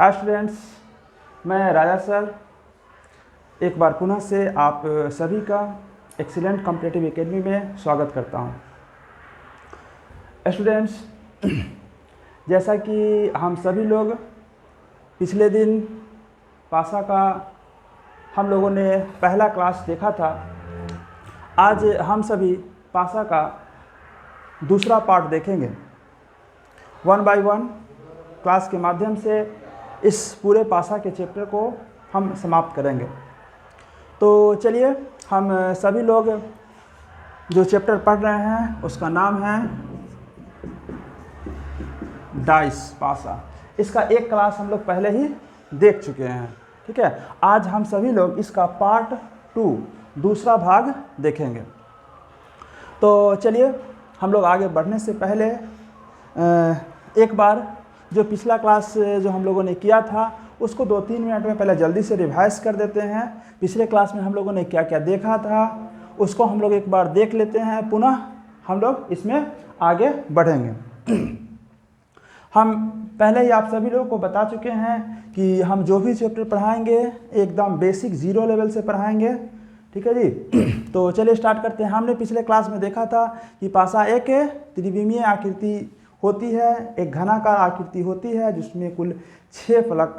Hi students, मैं राजा sir एक बार पुनः से आप सभी का एक्सीलेंट कॉम्पिटिटिव एकेडमी में स्वागत करता हूं। स्टूडेंट्स, जैसा कि हम सभी लोग पिछले दिन पासा का हम लोगों ने पहला क्लास देखा था, आज हम सभी पासा का दूसरा पार्ट देखेंगे। 1 बाय 1 क्लास के माध्यम से इस पूरे पासा के चैप्टर को हम समाप्त करेंगे। तो चलिए, हम सभी लोग जो चैप्टर पढ़ रहे हैं उसका नाम है डाइस पासा। इसका एक क्लास हम लोग पहले ही देख चुके हैं, ठीक है। आज हम सभी लोग इसका पार्ट 2 दूसरा भाग देखेंगे। तो चलिए, हम लोग आगे बढ़ने से पहले एक बार जो पिछला क्लास जो हम लोगों ने किया था उसको 2-3 मिनट में पहले जल्दी से रिवाइज कर देते हैं। पिछले क्लास में हम लोगों ने क्या क्या देखा था उसको हम लोग एक बार देख लेते हैं, पुनः हम लोग इसमें आगे बढ़ेंगे। हम पहले ही आप सभी लोगों को बता चुके हैं कि हम जो भी चैप्टर पढ़ाएंगे एकदम बेसिक 0 लेवल से पढ़ाएंगे, ठीक है जी। तो चलिए स्टार्ट करते हैं। हमने पिछले क्लास में देखा था कि पासा एक त्रिविमीय आकृति होती है, एक घनाकार आकृति होती है जिसमें कुल 6 फलक,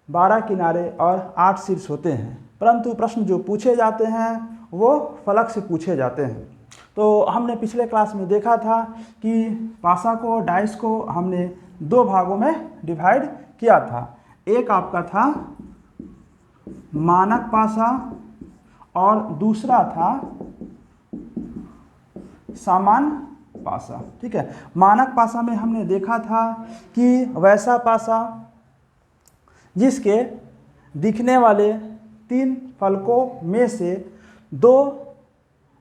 12 किनारे और 8 शीर्ष होते हैं, परंतु प्रश्न जो पूछे जाते हैं वो फलक से पूछे जाते हैं। तो हमने पिछले क्लास में देखा था कि पासा को, डाइस को हमने 2 भागों में डिवाइड किया था। एक आपका था मानक पासा और दूसरा था सामान्य पासा, ठीक है। मानक पासा में हमने देखा था कि वैसा पासा जिसके दिखने वाले 3 फलकों में से 2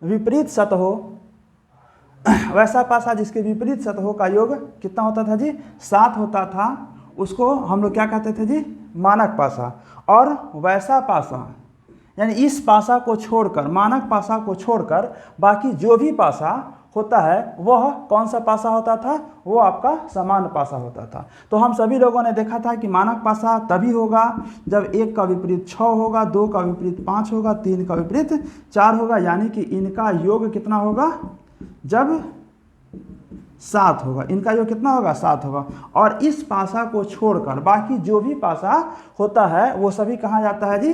विपरीत सतहों, वैसा पासा जिसके विपरीत सतहों का योग कितना होता था जी? 7 होता था, उसको हम लोग क्या कहते थे जी? मानक पासा। और वैसा पासा यानी इस पासा को छोड़कर, मानक पासा को छोड़कर बाकी जो भी पासा होता है वह कौन सा पासा होता था? वो आपका सामान्य पासा होता था। तो हम सभी लोगों ने देखा था कि मानक पासा तभी होगा जब 1 का विपरीत 6 होगा, 2 का विपरीत 5 होगा, 3 का विपरीत 4 होगा, यानी कि इनका योग कितना होगा? जब 7 होगा। इनका योग कितना होगा? 7 होगा। और इस पासा को छोड़कर बाकी जो भी पासा होता है वो सभी कहाँ जाता है जी?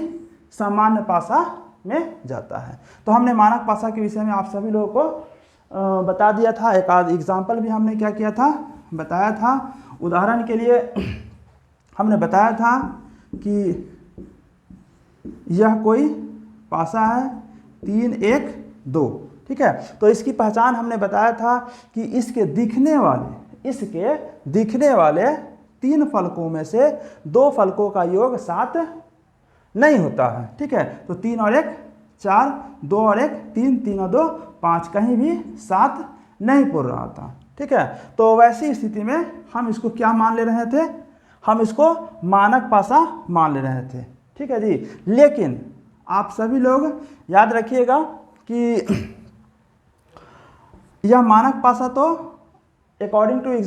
सामान्य पासा में जाता है। तो हमने मानक पासा के विषय में आप सभी लोगों को बता दिया था। एक आध एग्जाम्पल भी हमने क्या किया था? बताया था। उदाहरण के लिए हमने बताया था कि यह कोई पासा है 3 1 2, ठीक है। तो इसकी पहचान हमने बताया था कि इसके दिखने वाले 3 फलकों में से 2 फलकों का योग 7 नहीं होता है, ठीक है। तो 3 और 1 4, 2 और 1 3, 3 और 2 5, कहीं भी 7 नहीं पूर रहा था, ठीक है। तो वैसी स्थिति में हम इसको क्या मान ले रहे थे? हम इसको मानक पासा मान ले रहे थे, ठीक है जी। लेकिन आप सभी लोग याद रखिएगा कि यह मानक पासा तो अकॉर्डिंग टू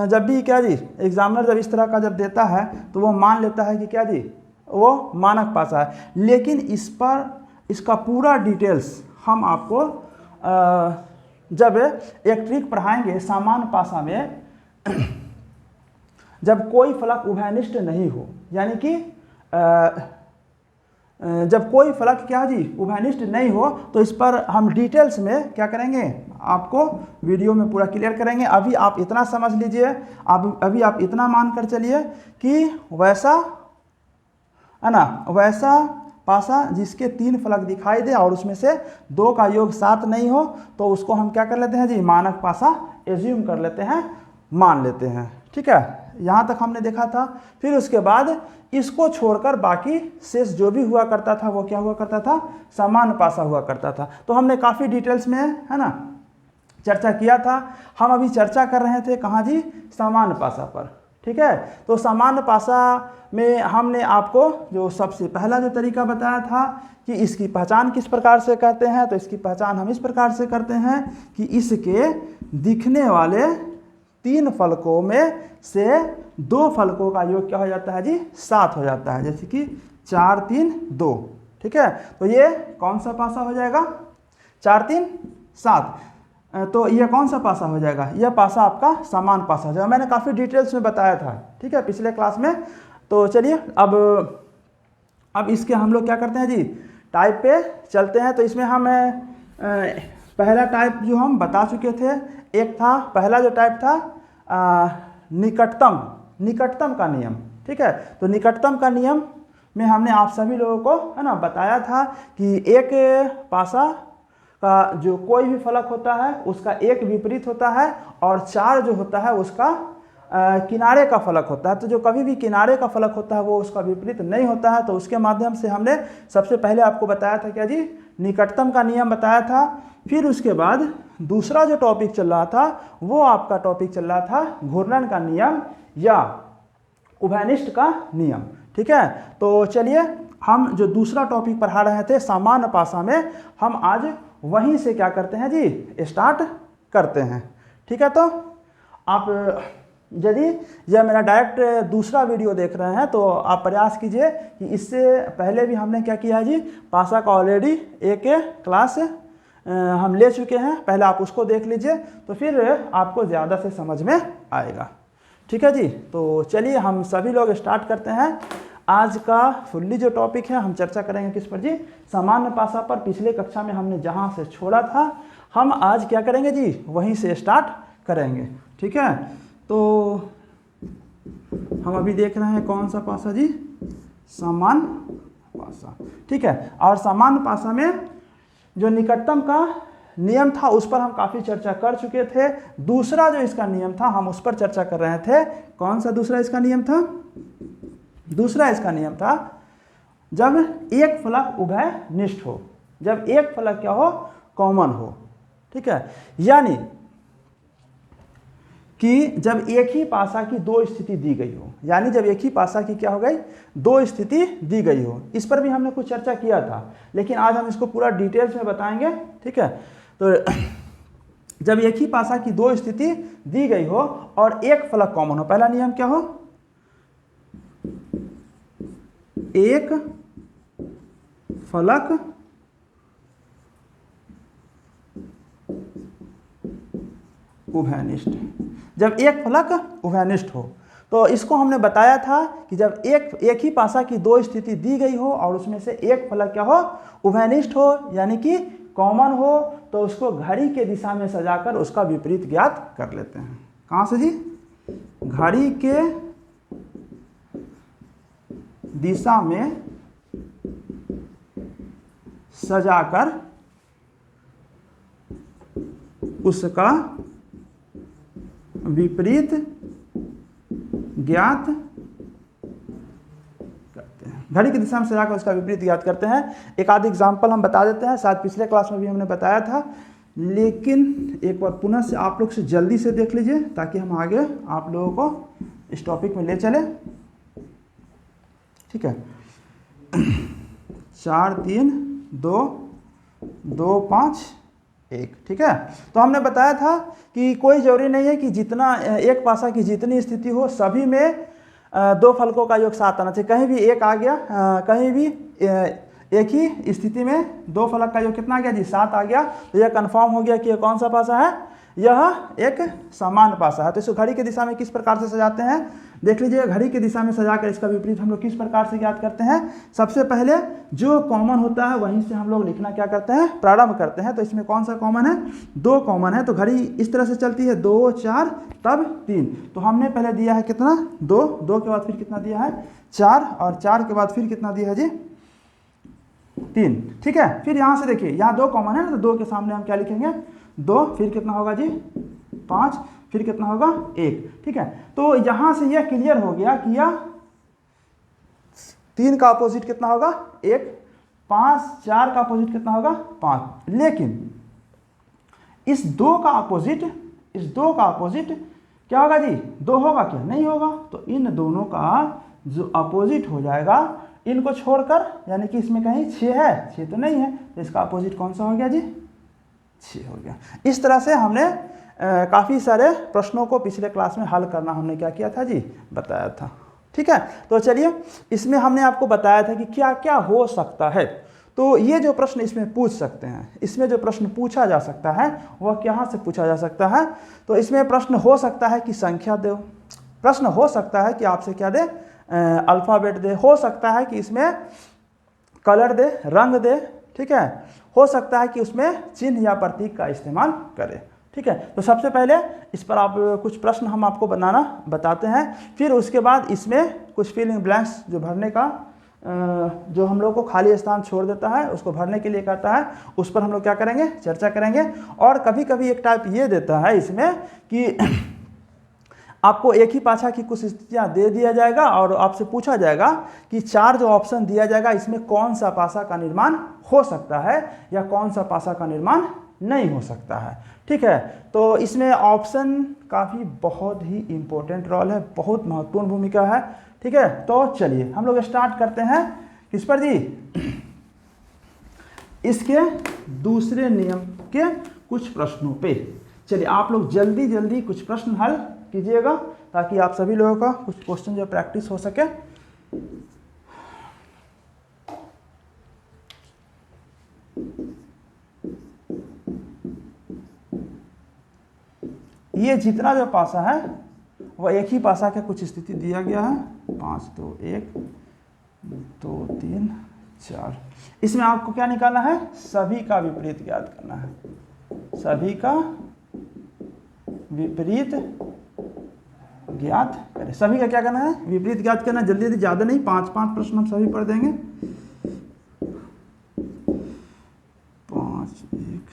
जब भी क्या जी, एग्जामिनर जब इस तरह का जब देता है तो वो मान लेता है कि क्या जी, वो मानक पासा है। लेकिन इस पर इसका पूरा डिटेल्स हम आपको जब एक ट्रिक पढ़ाएंगे सामान्य पासा में, जब कोई फलक उभयनिष्ठ नहीं हो, यानी कि जब कोई फलक क्या जी उभयनिष्ठ नहीं हो, तो इस पर हम डिटेल्स में क्या करेंगे, आपको वीडियो में पूरा क्लियर करेंगे। अभी आप इतना समझ लीजिए, अभी आप इतना मान कर चलिए कि वैसा है ना, वैसा पासा जिसके 3 फलक दिखाई दे और उसमें से 2 का योग 7 नहीं हो, तो उसको हम क्या कर लेते हैं जी? मानक पासा एज्यूम कर लेते हैं, मान लेते हैं, ठीक है। यहाँ तक हमने देखा था। फिर उसके बाद इसको छोड़कर बाकी शेष जो भी हुआ करता था वो क्या हुआ करता था? सामान्य पासा हुआ करता था। तो हमने काफ़ी डिटेल्स में, है ना, चर्चा किया था। हम अभी चर्चा कर रहे थे कहाँ जी? सामान्य पासा पर, ठीक है। तो सामान्य पासा में हमने आपको जो सबसे पहला जो तरीका बताया था कि इसकी पहचान किस प्रकार से करते हैं, तो इसकी पहचान हम इस प्रकार से करते हैं कि इसके दिखने वाले 3 फलकों में से 2 फलकों का योग क्या हो जाता है जी 7 हो जाता है, जैसे कि 4 3 2। ठीक है, तो ये कौन सा पासा हो जाएगा 4 3 7। तो ये कौन सा पासा हो जाएगा, यह पासा आपका समान पासा हो जाएगा। मैंने काफ़ी डिटेल्स में बताया था, ठीक है, पिछले क्लास में। तो चलिए अब इसके हम लोग क्या करते हैं जी, टाइप पे चलते हैं। तो इसमें हम पहला टाइप जो हम बता चुके थे, एक था पहला जो टाइप था निकटतम का नियम। ठीक है, तो निकटतम का नियम में हमने आप सभी लोगों को है ना बताया था कि एक पासा का जो कोई भी फलक होता है उसका एक विपरीत होता है, और 4 जो होता है उसका किनारे का फलक होता है। तो जो कभी भी किनारे का फलक होता है वो उसका विपरीत नहीं होता है। तो उसके माध्यम से हमने सबसे पहले आपको बताया था क्या जी, निकटतम का नियम बताया था। फिर उसके बाद दूसरा जो टॉपिक चल रहा था वो आपका टॉपिक चल रहा था घूर्णन का नियम या उभयनिष्ठ का नियम। ठीक है, तो चलिए हम जो दूसरा टॉपिक पढ़ा रहे थे सामान्य पासा में, हम आज वहीं से क्या करते हैं जी स्टार्ट करते हैं। ठीक है, तो आप यदि यह मेरा डायरेक्ट दूसरा वीडियो देख रहे हैं तो आप प्रयास कीजिए कि इससे पहले भी हमने क्या किया है जी, पासा का ऑलरेडी एक क्लास हम ले चुके हैं, पहले आप उसको देख लीजिए तो फिर आपको ज़्यादा से समझ में आएगा। ठीक है जी, तो चलिए हम सभी लोग स्टार्ट करते हैं। आज का फुल्ली जो टॉपिक है हम चर्चा करेंगे किस पर जी, सामान्य पासा पर। पिछले कक्षा में हमने जहाँ से छोड़ा था हम आज क्या करेंगे जी, वहीं से स्टार्ट करेंगे। ठीक है, तो हम अभी देख रहे हैं कौन सा पासा जी, सामान्य पासा। ठीक है, और सामान्य पासा में जो निकटतम का नियम था उस पर हम काफ़ी चर्चा कर चुके थे। दूसरा जो इसका नियम था हम उस पर चर्चा कर रहे थे। कौन सा दूसरा इसका नियम था, दूसरा इसका नियम था जब एक फलक उभयनिष्ठ हो, जब एक फलक क्या हो, कॉमन हो। ठीक है, यानी कि जब एक ही पासा की 2 स्थिति दी गई हो, यानी जब एक ही पासा की क्या हो गई 2 स्थिति दी गई हो। इस पर भी हमने कुछ चर्चा किया था, लेकिन आज हम इसको पूरा डिटेल्स में बताएंगे। ठीक है, तो जब एक ही पासा की 2 स्थिति दी गई हो और एक फलक कॉमन हो, पहला नियम क्या हो, एक फलक उभयनिष्ठ। जब एक फलक उभयनिष्ठ हो तो इसको हमने बताया था कि जब एक ही पासा की 2 स्थिति दी गई हो और उसमें से एक फलक क्या हो, उभयनिष्ठ हो, यानी कि कॉमन हो, तो उसको घड़ी के दिशा में सजाकर उसका विपरीत ज्ञात कर लेते हैं। कहाँ से जी, घड़ी के दिशा में सजाकर उसका विपरीत ज्ञात करते हैं। घड़ी की दिशा में सजाकर उसका विपरीत ज्ञात करते हैं। एक आध एग्जाम्पल हम बता देते हैं, शायद पिछले क्लास में भी हमने बताया था, लेकिन एक बार पुनः से आप लोग से जल्दी से देख लीजिए ताकि हम आगे आप लोगों को इस टॉपिक में ले चले। ठीक है, 4 3 2 2 5 1। ठीक है, तो हमने बताया था कि कोई जरूरी नहीं है कि जितना एक पासा की जितनी स्थिति हो सभी में 2 फलकों का योग 7 आना चाहिए। कहीं भी एक आ गया, कहीं भी एक ही स्थिति में 2 फलक का योग कितना आ गया जी, 7 आ गया, तो यह कंफर्म हो गया कि यह कौन सा पासा है, यह एक समान पासा है। तो इसको घड़ी की दिशा में किस प्रकार से सजाते हैं, देख लीजिए। घड़ी की दिशा में सजाकर इसका विपरीत हम लोग किस प्रकार से ज्ञात करते हैं। सबसे पहले जो कॉमन होता है वहीं से हम लोग लिखना क्या करते हैं, प्रारंभ करते हैं। तो इसमें कौन सा कॉमन है, 2 कॉमन है। तो घड़ी इस तरह से चलती है, 2 4 तब 3। तो हमने पहले दिया है कितना, 2, 2 के बाद फिर कितना दिया है, 4, और 4 के बाद फिर कितना दिया है जी, 3। ठीक है, फिर यहाँ से देखिए, यहाँ 2 कॉमन है ना, तो 2 के सामने हम क्या लिखेंगे, 2, फिर कितना होगा जी 5, फिर कितना होगा 1। ठीक है, तो यहाँ से यह क्लियर हो गया कि यह 3 का अपोजिट कितना होगा 1, 5 4 का अपोजिट कितना होगा 5। लेकिन इस 2 का अपोजिट क्या होगा जी, 2 होगा क्या, नहीं होगा। तो इन दोनों का जो अपोजिट हो जाएगा इनको छोड़कर, यानी कि इसमें कहीं 6 है, 6 तो नहीं है, तो इसका अपोजिट कौन सा हो गया जी, 6 हो गया। इस तरह से हमने काफ़ी सारे प्रश्नों को पिछले क्लास में हल करना हमने क्या किया था जी, बताया था। ठीक है, तो चलिए इसमें हमने आपको बताया था कि क्या क्या हो सकता है। तो ये जो प्रश्न इसमें पूछ सकते हैं, इसमें जो प्रश्न पूछा जा सकता है वह कहाँ से पूछा जा सकता है। तो इसमें प्रश्न हो सकता है कि संख्या दो, प्रश्न हो सकता है कि आपसे क्या दे, अल्फ़ाबेट दे, हो सकता है कि इसमें कलर दे, रंग दे। ठीक है, हो सकता है कि उसमें चिन्ह या प्रतीक का इस्तेमाल करें। ठीक है, तो सबसे पहले इस पर आप कुछ प्रश्न हम आपको बनाना बताते हैं, फिर उसके बाद इसमें कुछ फिलिंग ब्लैंक्स जो भरने का जो हम लोग को खाली स्थान छोड़ देता है उसको भरने के लिए कहता है, उस पर हम लोग क्या करेंगे, चर्चा करेंगे। और कभी कभी एक टाइप ये देता है इसमें कि आपको एक ही पाछा की कुछ स्थितियाँ दे दिया जाएगा और आपसे पूछा जाएगा कि 4 जो ऑप्शन दिया जाएगा इसमें कौन सा पासा का निर्माण हो सकता है या कौन सा पासा का निर्माण नहीं हो सकता है। ठीक है, तो इसमें ऑप्शन काफ़ी बहुत ही इम्पोर्टेंट रोल है, बहुत महत्वपूर्ण भूमिका है। ठीक है, तो चलिए हम लोग स्टार्ट करते हैं किस पर जी, इसके दूसरे नियम के कुछ प्रश्नों पे। चलिए आप लोग जल्दी जल्दी कुछ प्रश्न हल कीजिएगा ताकि आप सभी लोगों का कुछ क्वेश्चन जो प्रैक्टिस हो सके। ये जितना जो पासा है वह एक ही पासा के कुछ स्थिति दिया गया है, 5 2 1 2 3 4। इसमें आपको क्या निकालना है, सभी का विपरीत ज्ञात करना है, सभी का विपरीत ज्ञात करें। सभी का क्या करना है, विपरीत ज्ञात करना। जल्दी जल्दी, ज़्यादा नहीं, 5-5 प्रश्न हम सभी पढ़ देंगे। 5 1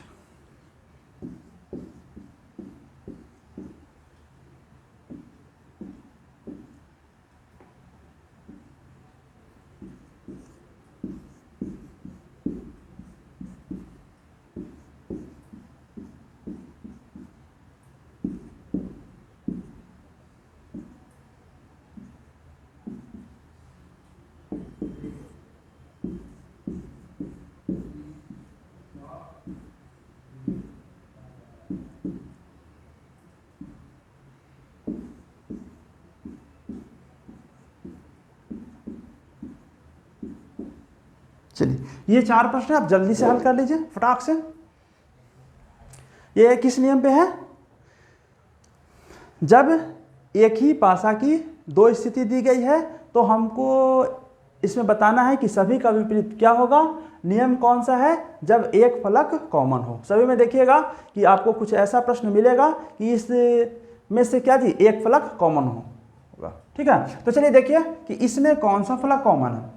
चलिए ये 4 प्रश्न आप जल्दी से हल कर लीजिए फटाक से। ये किस नियम पे है, जब एक ही पासा की 2 स्थिति दी गई है तो हमको इसमें बताना है कि सभी का विपरीत क्या होगा। नियम कौन सा है, जब एक फलक कॉमन हो। सभी में देखिएगा कि आपको कुछ ऐसा प्रश्न मिलेगा कि इस में से क्या जी, एक फलक कॉमन होगा। ठीक है, तो चलिए देखिए कि इसमें कौन सा फलक कॉमन है।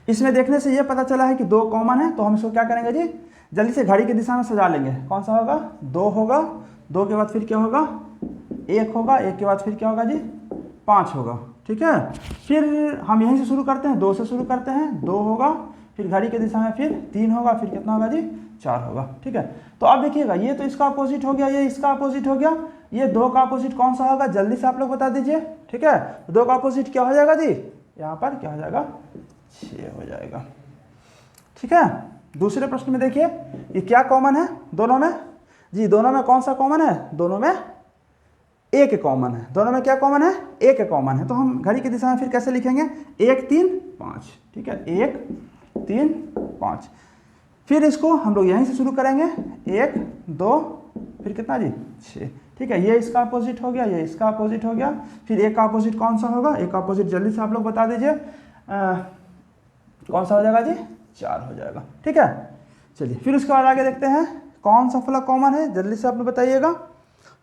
इसमें देखने से ये पता चला है कि 2 कॉमन है, तो हम इसको क्या करेंगे जी, जल्दी से घड़ी की दिशा में सजा लेंगे। कौन सा होगा, 2 होगा, 2 के बाद फिर क्या होगा, 1 होगा, 1 के बाद फिर क्या होगा जी, 5 होगा। ठीक है, फिर हम यहीं से शुरू करते हैं, 2 से शुरू करते हैं, 2 होगा, फिर घड़ी की दिशा में फिर 3 होगा, फिर कितना होगा जी, 4 होगा। ठीक है, तो अब देखिएगा ये तो इसका अपोजिट हो गया, ये इसका अपोजिट हो गया, ये 2 का अपोजिट कौन सा होगा, जल्दी से आप लोग बता दीजिए। ठीक है, 2 का अपोजिट क्या हो जाएगा जी, यहाँ पर क्या हो जाएगा, 6 हो जाएगा। ठीक है, दूसरे प्रश्न में देखिए ये क्या कॉमन है दोनों में जी, दोनों में कौन सा कॉमन है, दोनों में 1 कॉमन है। दोनों में क्या कॉमन है, 1 कॉमन है। तो हम घड़ी की दिशा में फिर कैसे लिखेंगे, 1 3 5। ठीक है, 1 3 5, फिर इसको हम लोग यहीं से शुरू करेंगे, 1 2 फिर कितना जी, 6। ठीक है, ये इसका अपोजिट हो गया, ये इसका अपोजिट हो गया, फिर 1 का अपोजिट कौन सा होगा, 1 का अपोजिट जल्दी से आप लोग बता दीजिए, कौन सा हो जाएगा जी, 4 हो जाएगा। ठीक है, चलिए फिर उसके बाद आगे देखते हैं कौन सा फलक कॉमन है, जल्दी से आप लोग बताइएगा।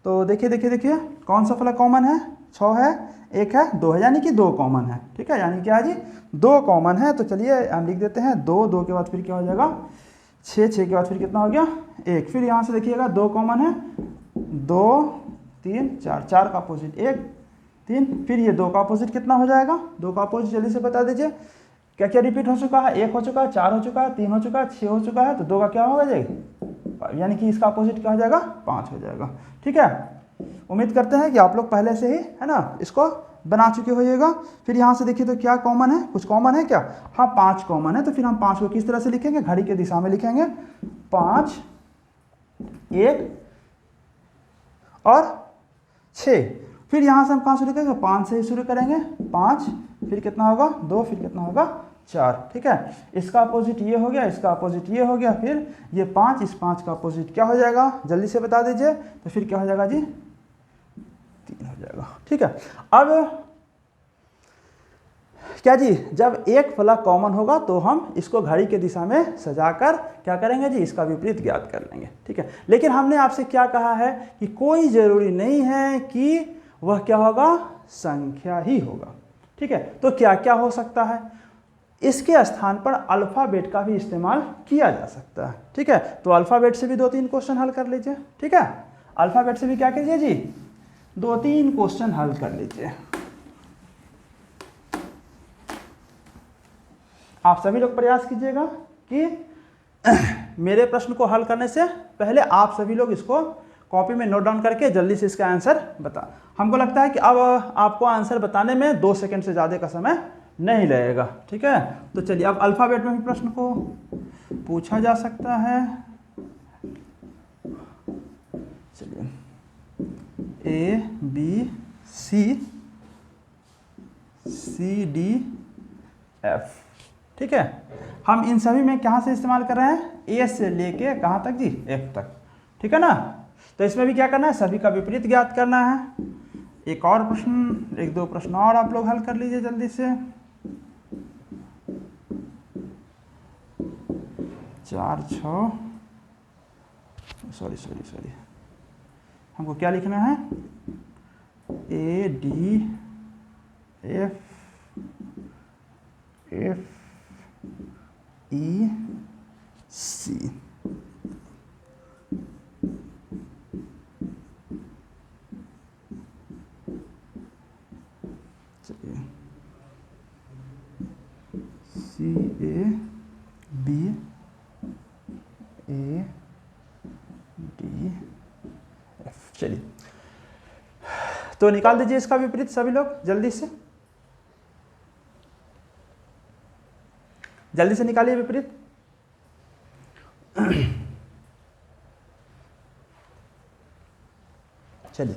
तो देखिए देखिए देखिए कौन सा फलक कॉमन है, 6 है, 1 है, 2 है, यानी कि 2 कॉमन है। ठीक है, यानी क्या है जी, 2 कॉमन है। तो चलिए हम लिख देते हैं 2, 2 के बाद फिर क्या हो जाएगा, 6, 6 के बाद फिर कितना हो गया, 1। फिर यहाँ से देखिएगा 2 कॉमन है, 2 3 4, 4 का अपोजिट 1 3, फिर ये 2 का अपोजिट कितना हो जाएगा, 2 का अपोजिट जल्दी से बता दीजिए। क्या क्या रिपीट हो चुका है, 1 हो चुका है, 4 हो चुका है, 3 हो चुका है, 6 हो चुका है, तो 2 का क्या होगा जी, यानी कि इसका अपोजिट क्या हो जाएगा, 5 हो जाएगा। ठीक है, उम्मीद करते हैं कि आप लोग पहले से ही है ना इसको बना चुके होइएगा। फिर यहाँ से देखिए तो क्या कॉमन है, कुछ कॉमन है क्या, हाँ 5 कॉमन है। तो फिर हम 5 को किस तरह से लिखेंगे, घड़ी के दिशा में लिखेंगे, 5 1 और 6। फिर यहाँ से हम कहाँ शुरू करेंगे, 5 से ही शुरू करेंगे, 5, फिर कितना होगा 2, फिर कितना होगा 4, ठीक है। इसका अपोजिट ये हो गया, इसका अपोजिट ये हो गया, फिर ये 5, इस 5 का अपोजिट क्या हो जाएगा, जल्दी से बता दीजिए। तो फिर क्या हो जाएगा जी, 3 हो जाएगा, ठीक है। अब क्या जी, जब एक फलक कॉमन होगा तो हम इसको घड़ी के दिशा में सजाकर क्या करेंगे जी, इसका विपरीत ज्ञात कर लेंगे, ठीक है। लेकिन हमने आपसे क्या कहा है कि कोई ज़रूरी नहीं है कि वह क्या होगा, संख्या ही होगा, ठीक है। तो क्या क्या हो सकता है, इसके स्थान पर अल्फ़ाबेट का भी इस्तेमाल किया जा सकता है, ठीक है। तो अल्फ़ाबेट से भी 2-3 क्वेश्चन हल कर लीजिए, ठीक है। अल्फ़ाबेट से भी क्या कीजिए जी, 2-3 क्वेश्चन हल कर लीजिए। आप सभी लोग प्रयास कीजिएगा कि मेरे प्रश्न को हल करने से पहले आप सभी लोग इसको कॉपी में नोट डाउन करके जल्दी से इसका आंसर बता। हमको लगता है कि अब आपको आंसर बताने में 2 सेकंड से ज़्यादा का समय नहीं लगेगा, ठीक है। तो चलिए, अब अल्फ़ाबेट में भी प्रश्न को पूछा जा सकता है। चलिए, A B C D F, ठीक है। हम इन सभी में कहाँ से इस्तेमाल कर रहे हैं, ए से लेके कहाँ तक जी, एफ तक, ठीक है ना। तो इसमें भी क्या करना है, सभी का विपरीत ज्ञात करना है। एक और प्रश्न, 1-2 प्रश्न और आप लोग हल कर लीजिए जल्दी से। 4 6, सॉरी, हमको क्या लिखना है, A D F E C, चलिए, C A B A D F। चलिए, तो निकाल दीजिए इसका विपरीत सभी लोग जल्दी से, जल्दी से निकालिए विपरीत। चलिए,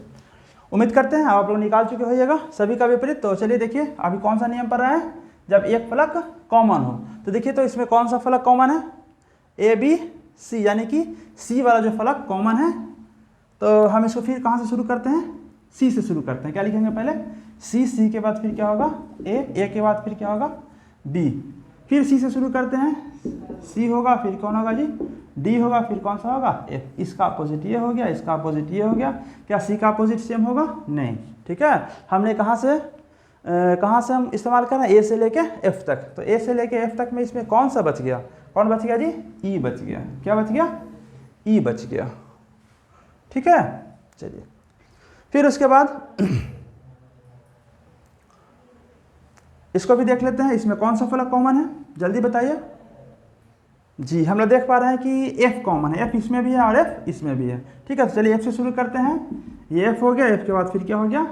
उम्मीद करते हैं आप लोग निकाल चुके होइएगा सभी का विपरीत। तो चलिए देखिए, अभी कौन सा नियम पढ़ रहे हैं, जब एक फलक कॉमन हो। तो देखिए, तो इसमें कौन सा फलक कॉमन है, ए बी सी, यानी कि सी वाला जो फलक कॉमन है। तो हम इसको फिर कहाँ से शुरू करते हैं, सी से शुरू करते हैं। क्या लिखेंगे पहले, सी के बाद फिर क्या होगा, ए के बाद फिर क्या होगा, बी, फिर सी से शुरू करते हैं, सी होगा, फिर कौन होगा जी, डी होगा, फिर कौन सा होगा, एफ। इसका अपोजिट ये हो गया, इसका अपोजिट ये हो गया। क्या सी का अपोजिट सेम होगा, नहीं, ठीक है। हमने कहाँ से हम इस्तेमाल कर रहे हैं, ए से लेके एफ तक। तो ए से लेके एफ तक में इसमें कौन सा बच गया, कौन बच गया जी, ई बच गया। क्या बच गया, ई बच गया, ठीक है। चलिए, फिर उसके बाद इसको भी देख लेते हैं, इसमें कौन सा फलक कॉमन है, जल्दी बताइए जी। हम लोग देख पा रहे हैं कि एफ कॉमन है, एफ इसमें भी है और एफ इसमें भी है, ठीक है। तो चलिए एफ से शुरू करते हैं। ये एफ हो गया, एफ के बाद फिर क्या हो गया,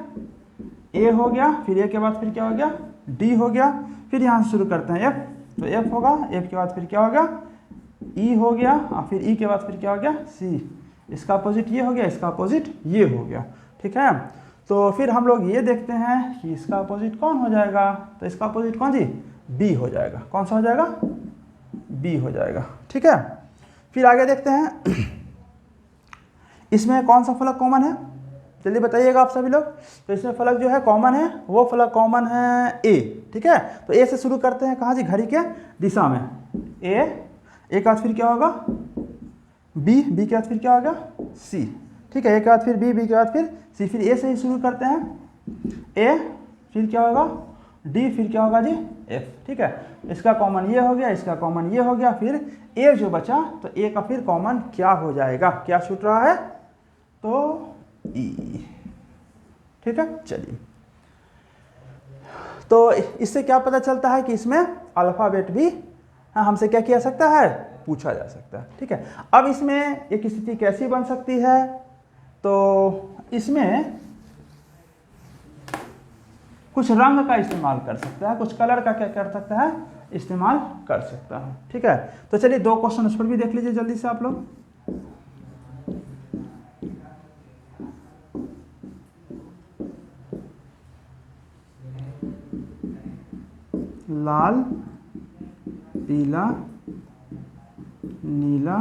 ए हो गया, फिर ए के बाद फिर क्या हो गया, डी हो गया। फिर यहाँ से शुरू करते हैं एफ, तो एफ होगा, एफ के बाद फिर क्या हो गया, ई हो गया, और फिर ई के बाद फिर क्या हो गया, सी। इसका अपोजिट ये हो गया, इसका अपोजिट ये हो गया, ठीक है। तो फिर हम लोग ये देखते हैं कि इसका अपोजिट कौन हो जाएगा। तो इसका अपोजिट कौन जी, बी हो जाएगा। कौन सा हो जाएगा, बी हो जाएगा, ठीक है। फिर आगे देखते हैं, इसमें कौन सा फलक कॉमन है, जल्दी बताइएगा आप सभी लोग। तो इसमें फलक जो है कॉमन है, वो फलक कॉमन है ए, ठीक है। तो ए से शुरू करते हैं, कहाँ जी, घड़ी के दिशा में। ए के बाद फिर क्या होगा, बी के बाद फिर क्या होगा, सी, ठीक है। ए के बाद फिर बी के बाद फिर सी, फिर ए से ही शुरू करते हैं, ए, फिर क्या होगा, डी, फिर क्या होगा जी, एफ, ठीक है। इसका कॉमन ये हो गया, इसका कॉमन ये हो गया, फिर ए जो बचा, तो ए का फिर कॉमन क्या हो जाएगा, क्या छूट रहा है, तो ई, ठीक है। चलिए, तो इससे क्या पता चलता है कि इसमें अल्फ़ाबेट भी हमसे क्या किया सकता है, पूछा जा सकता है, ठीक है। अब इसमें एक स्थिति कैसी बन सकती है, तो इसमें कुछ रंग का इस्तेमाल कर सकता है, कुछ कलर का क्या कर सकता है, इस्तेमाल कर सकता है, ठीक है। तो चलिए 2 क्वेश्चन उस पर भी देख लीजिए जल्दी से आप लोग। लाल, पीला, नीला,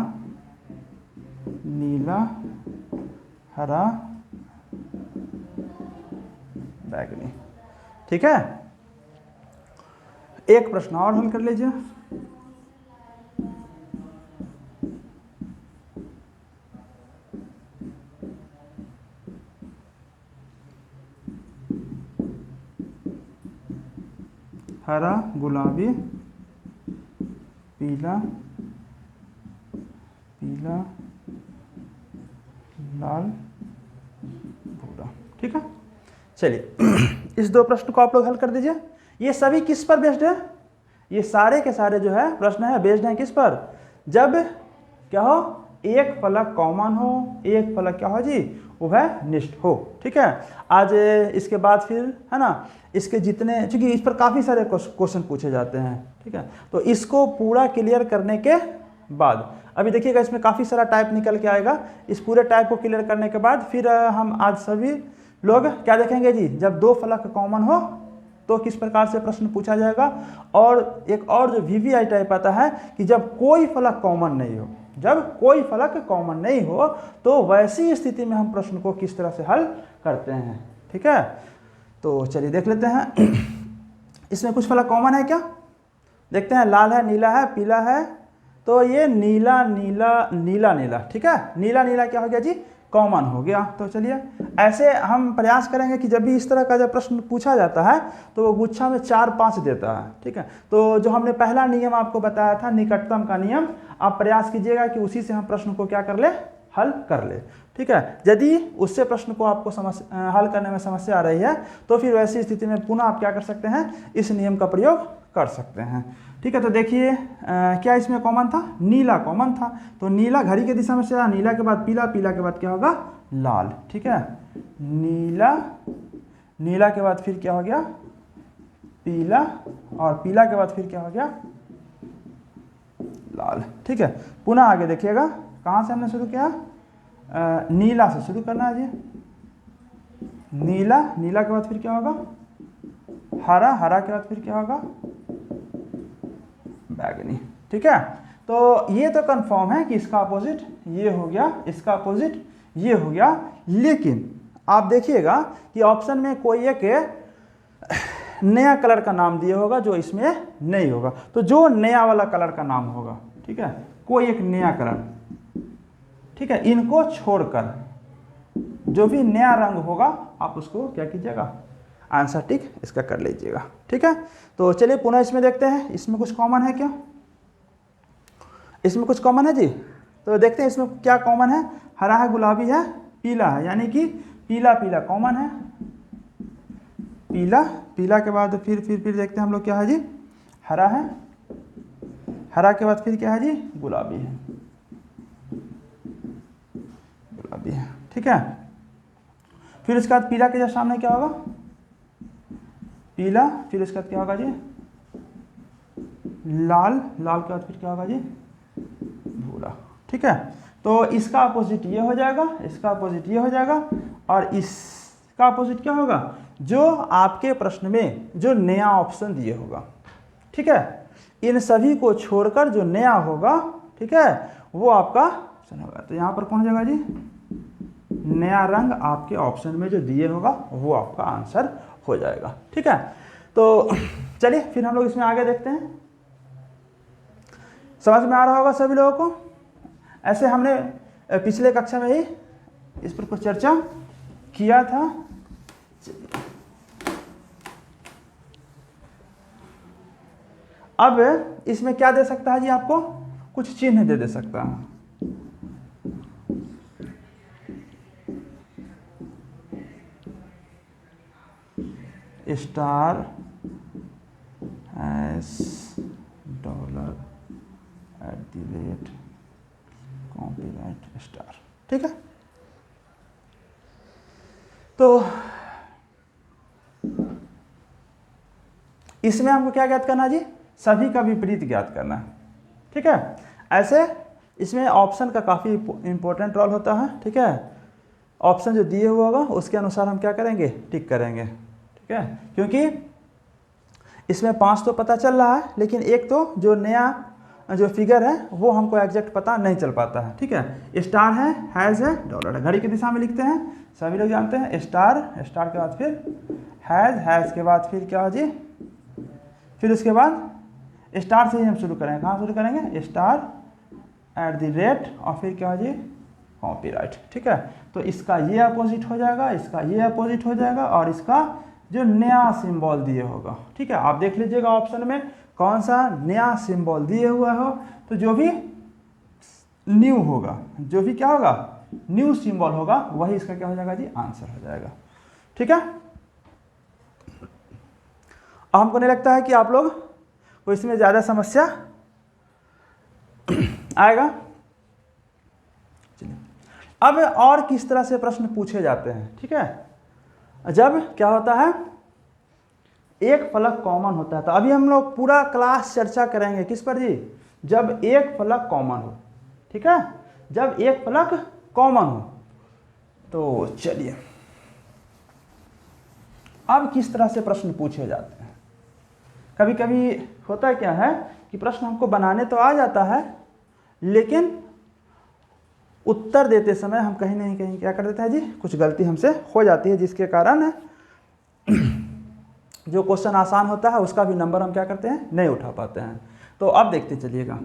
नीला, हरा, बैगनी। ठीक है, एक प्रश्न और हल कर लीजिए। हरा, गुलाबी, पीला, पीला, लाल, भूरा। ठीक है, चलिए इस दो प्रश्न को आप लोग हल कर दीजिए। ये सभी किस पर बेस्ड है? ये सारे के सारे जो है प्रश्न है बेस्ड हैं किस पर? जब क्या हो, एक फलक कॉमन हो, एक फलक क्या हो जी, वह निष्ठ हो। ठीक है, आज इसके बाद फिर है ना, इसके जितने, चूंकि इस पर काफ़ी सारे क्वेश्चन पूछे जाते हैं। ठीक है, तो इसको पूरा क्लियर करने के बाद, अभी देखिएगा इसमें काफ़ी सारा टाइप निकल के आएगा। इस पूरे टाइप को क्लियर करने के बाद फिर हम आज सभी लोग क्या देखेंगे जी, जब दो फलक कॉमन हो तो किस प्रकार से प्रश्न पूछा जाएगा। और एक और जो वीवीआई टाइप आता है कि जब कोई फलक कॉमन नहीं हो, जब कोई फलक कॉमन नहीं हो तो वैसी स्थिति में हम प्रश्न को किस तरह से हल करते हैं। ठीक है, तो चलिए देख लेते हैं इसमें कुछ फलक कॉमन है क्या, देखते हैं। लाल है, नीला है, पीला है, तो ये नीला नीला नीला नीला। ठीक है, नीला नीला क्या हो गया जी, कॉमन हो गया। तो चलिए ऐसे हम प्रयास करेंगे कि जब भी इस तरह का जब प्रश्न पूछा जाता है तो वो गुच्छा में 4-5 देता है। ठीक है, तो जो हमने पहला नियम आपको बताया था निकटतम का नियम, आप प्रयास कीजिएगा कि उसी से हम प्रश्न को क्या कर ले, हल कर ले। ठीक है, यदि उससे प्रश्न को आपको हल करने में समस्या आ रही है तो फिर वैसी स्थिति में पुनः आप क्या कर सकते हैं, इस नियम का प्रयोग कर सकते हैं। ठीक है, तो देखिए क्या इसमें कॉमन था, नीला कॉमन था, तो नीला घड़ी के दिशा में से, नीला के बाद पीला, पीला के बाद क्या होगा, लाल। ठीक है, नीला, नीला के बाद फिर क्या हो गया, पीला, और पीला के बाद फिर क्या हो गया, लाल। ठीक है, पुनः आगे देखिएगा कहाँ से हमने शुरू किया, नीला से शुरू करना है जी। नीला, नीला के बाद फिर क्या होगा, हरा, हरा के बाद फिर क्या होगा, बैगनी। ठीक है, तो ये तो कंफर्म है कि इसका अपोजिट ये हो गया, इसका अपोजिट ये हो गया। लेकिन आप देखिएगा कि ऑप्शन में कोई एक नया कलर का नाम दिया होगा जो इसमें नहीं होगा, तो जो नया वाला कलर का नाम होगा, ठीक है, कोई एक नया कलर, ठीक है, इनको छोड़कर जो भी नया रंग होगा आप उसको क्या कीजिएगा, आंसर टिक इसका कर लीजिएगा। ठीक है, तो चलिए पुनः इसमें देखते हैं इसमें कुछ कॉमन है क्या, इसमें कुछ कॉमन है जी। तो देखते हैं इसमें क्या कॉमन है, हरा है, गुलाबी है, पीला है, यानी कि पीला पीला कॉमन है, पीला, पीला के बाद फिर देखते हैं हम लोग क्या है जी, हरा है, हरा के बाद फिर क्या है जी, गुलाबी है, गुलाबी है। ठीक है, फिर इसके बाद पीला के जस्ट सामने क्या होगा, पीला, फिर इसके बाद क्या होगा जी, लाल, लाल के बाद फिर क्या होगा जी, भूरा। ठीक है, तो इसका अपोजिट ये हो जाएगा, इसका अपोजिट ये हो जाएगा, और इसका अपोजिट क्या होगा, जो आपके प्रश्न में जो नया ऑप्शन दिए होगा। ठीक है, इन सभी को छोड़कर जो नया होगा, ठीक है, वो आपका ऑप्शन होगा। तो यहाँ पर कौन हो जाएगा जी, नया रंग आपके ऑप्शन में जो दिए होगा वो आपका आंसर हो जाएगा। ठीक है, तो चलिए फिर हम लोग इसमें आगे देखते हैं। समझ में आ रहा होगा सभी लोगों को, ऐसे हमने पिछले कक्षा में ही इस पर कुछ चर्चा किया था। अब इसमें क्या दे सकता है जी, आपको कुछ चिन्ह दे सकता है। Star, S, dollar, @ copyright star. ठीक है, तो इसमें हमको क्या ज्ञात करना है जी, सभी का विपरीत ज्ञात करना है। ठीक है, ऐसे इसमें ऑप्शन का काफ़ी इंपॉर्टेंट रोल होता है। ठीक है, ऑप्शन जो दिए हुआ होगा उसके अनुसार हम क्या करेंगे, टिक करेंगे। ठीक है, क्योंकि इसमें 5 तो पता चल रहा है, लेकिन एक तो जो नया जो फिगर है वो हमको एग्जैक्ट पता नहीं चल पाता है। ठीक है, स्टार है, हैज़ है, डॉलर है, घड़ी की दिशा में लिखते हैं, सभी लोग जानते हैं। स्टार, स्टार के बाद फिर हैज़ के बाद फिर क्या हो जी, फिर उसके बाद स्टार से ही हम शुरू करेंगे। कहाँ शुरू करेंगे, स्टार एट द रेट और फिर क्या हो जी, कॉपीराइट। ठीक है, तो इसका ये अपोजिट हो जाएगा, इसका ये अपोजिट हो जाएगा और इसका जो नया सिंबल दिए होगा। ठीक है, आप देख लीजिएगा ऑप्शन में कौन सा नया सिंबल दिए हुआ हो, तो जो भी न्यू होगा, जो भी क्या होगा, न्यू सिंबल होगा, वही इसका क्या हो जाएगा जी, आंसर हो जाएगा। ठीक है, हमको नहीं लगता है कि आप लोग को इसमें ज़्यादा समस्या आएगा। चलिए, अब और किस तरह से प्रश्न पूछे जाते हैं। ठीक है, जब क्या होता है, एक फलक कॉमन होता है, तो अभी हम लोग पूरा क्लास चर्चा करेंगे किस पर जी, जब एक फलक कॉमन हो। ठीक है, जब एक फलक कॉमन हो, तो चलिए अब किस तरह से प्रश्न पूछे जाते हैं। कभी कभी होता क्या है कि प्रश्न हमको बनाने तो आ जाता है, लेकिन उत्तर देते समय हम कहीं नहीं कहीं क्या कर देते हैं जी, कुछ गलती हमसे हो जाती है, जिसके कारण जो क्वेश्चन आसान होता है उसका भी नंबर हम क्या करते हैं, नहीं उठा पाते हैं। तो अब देखते चलिएगा,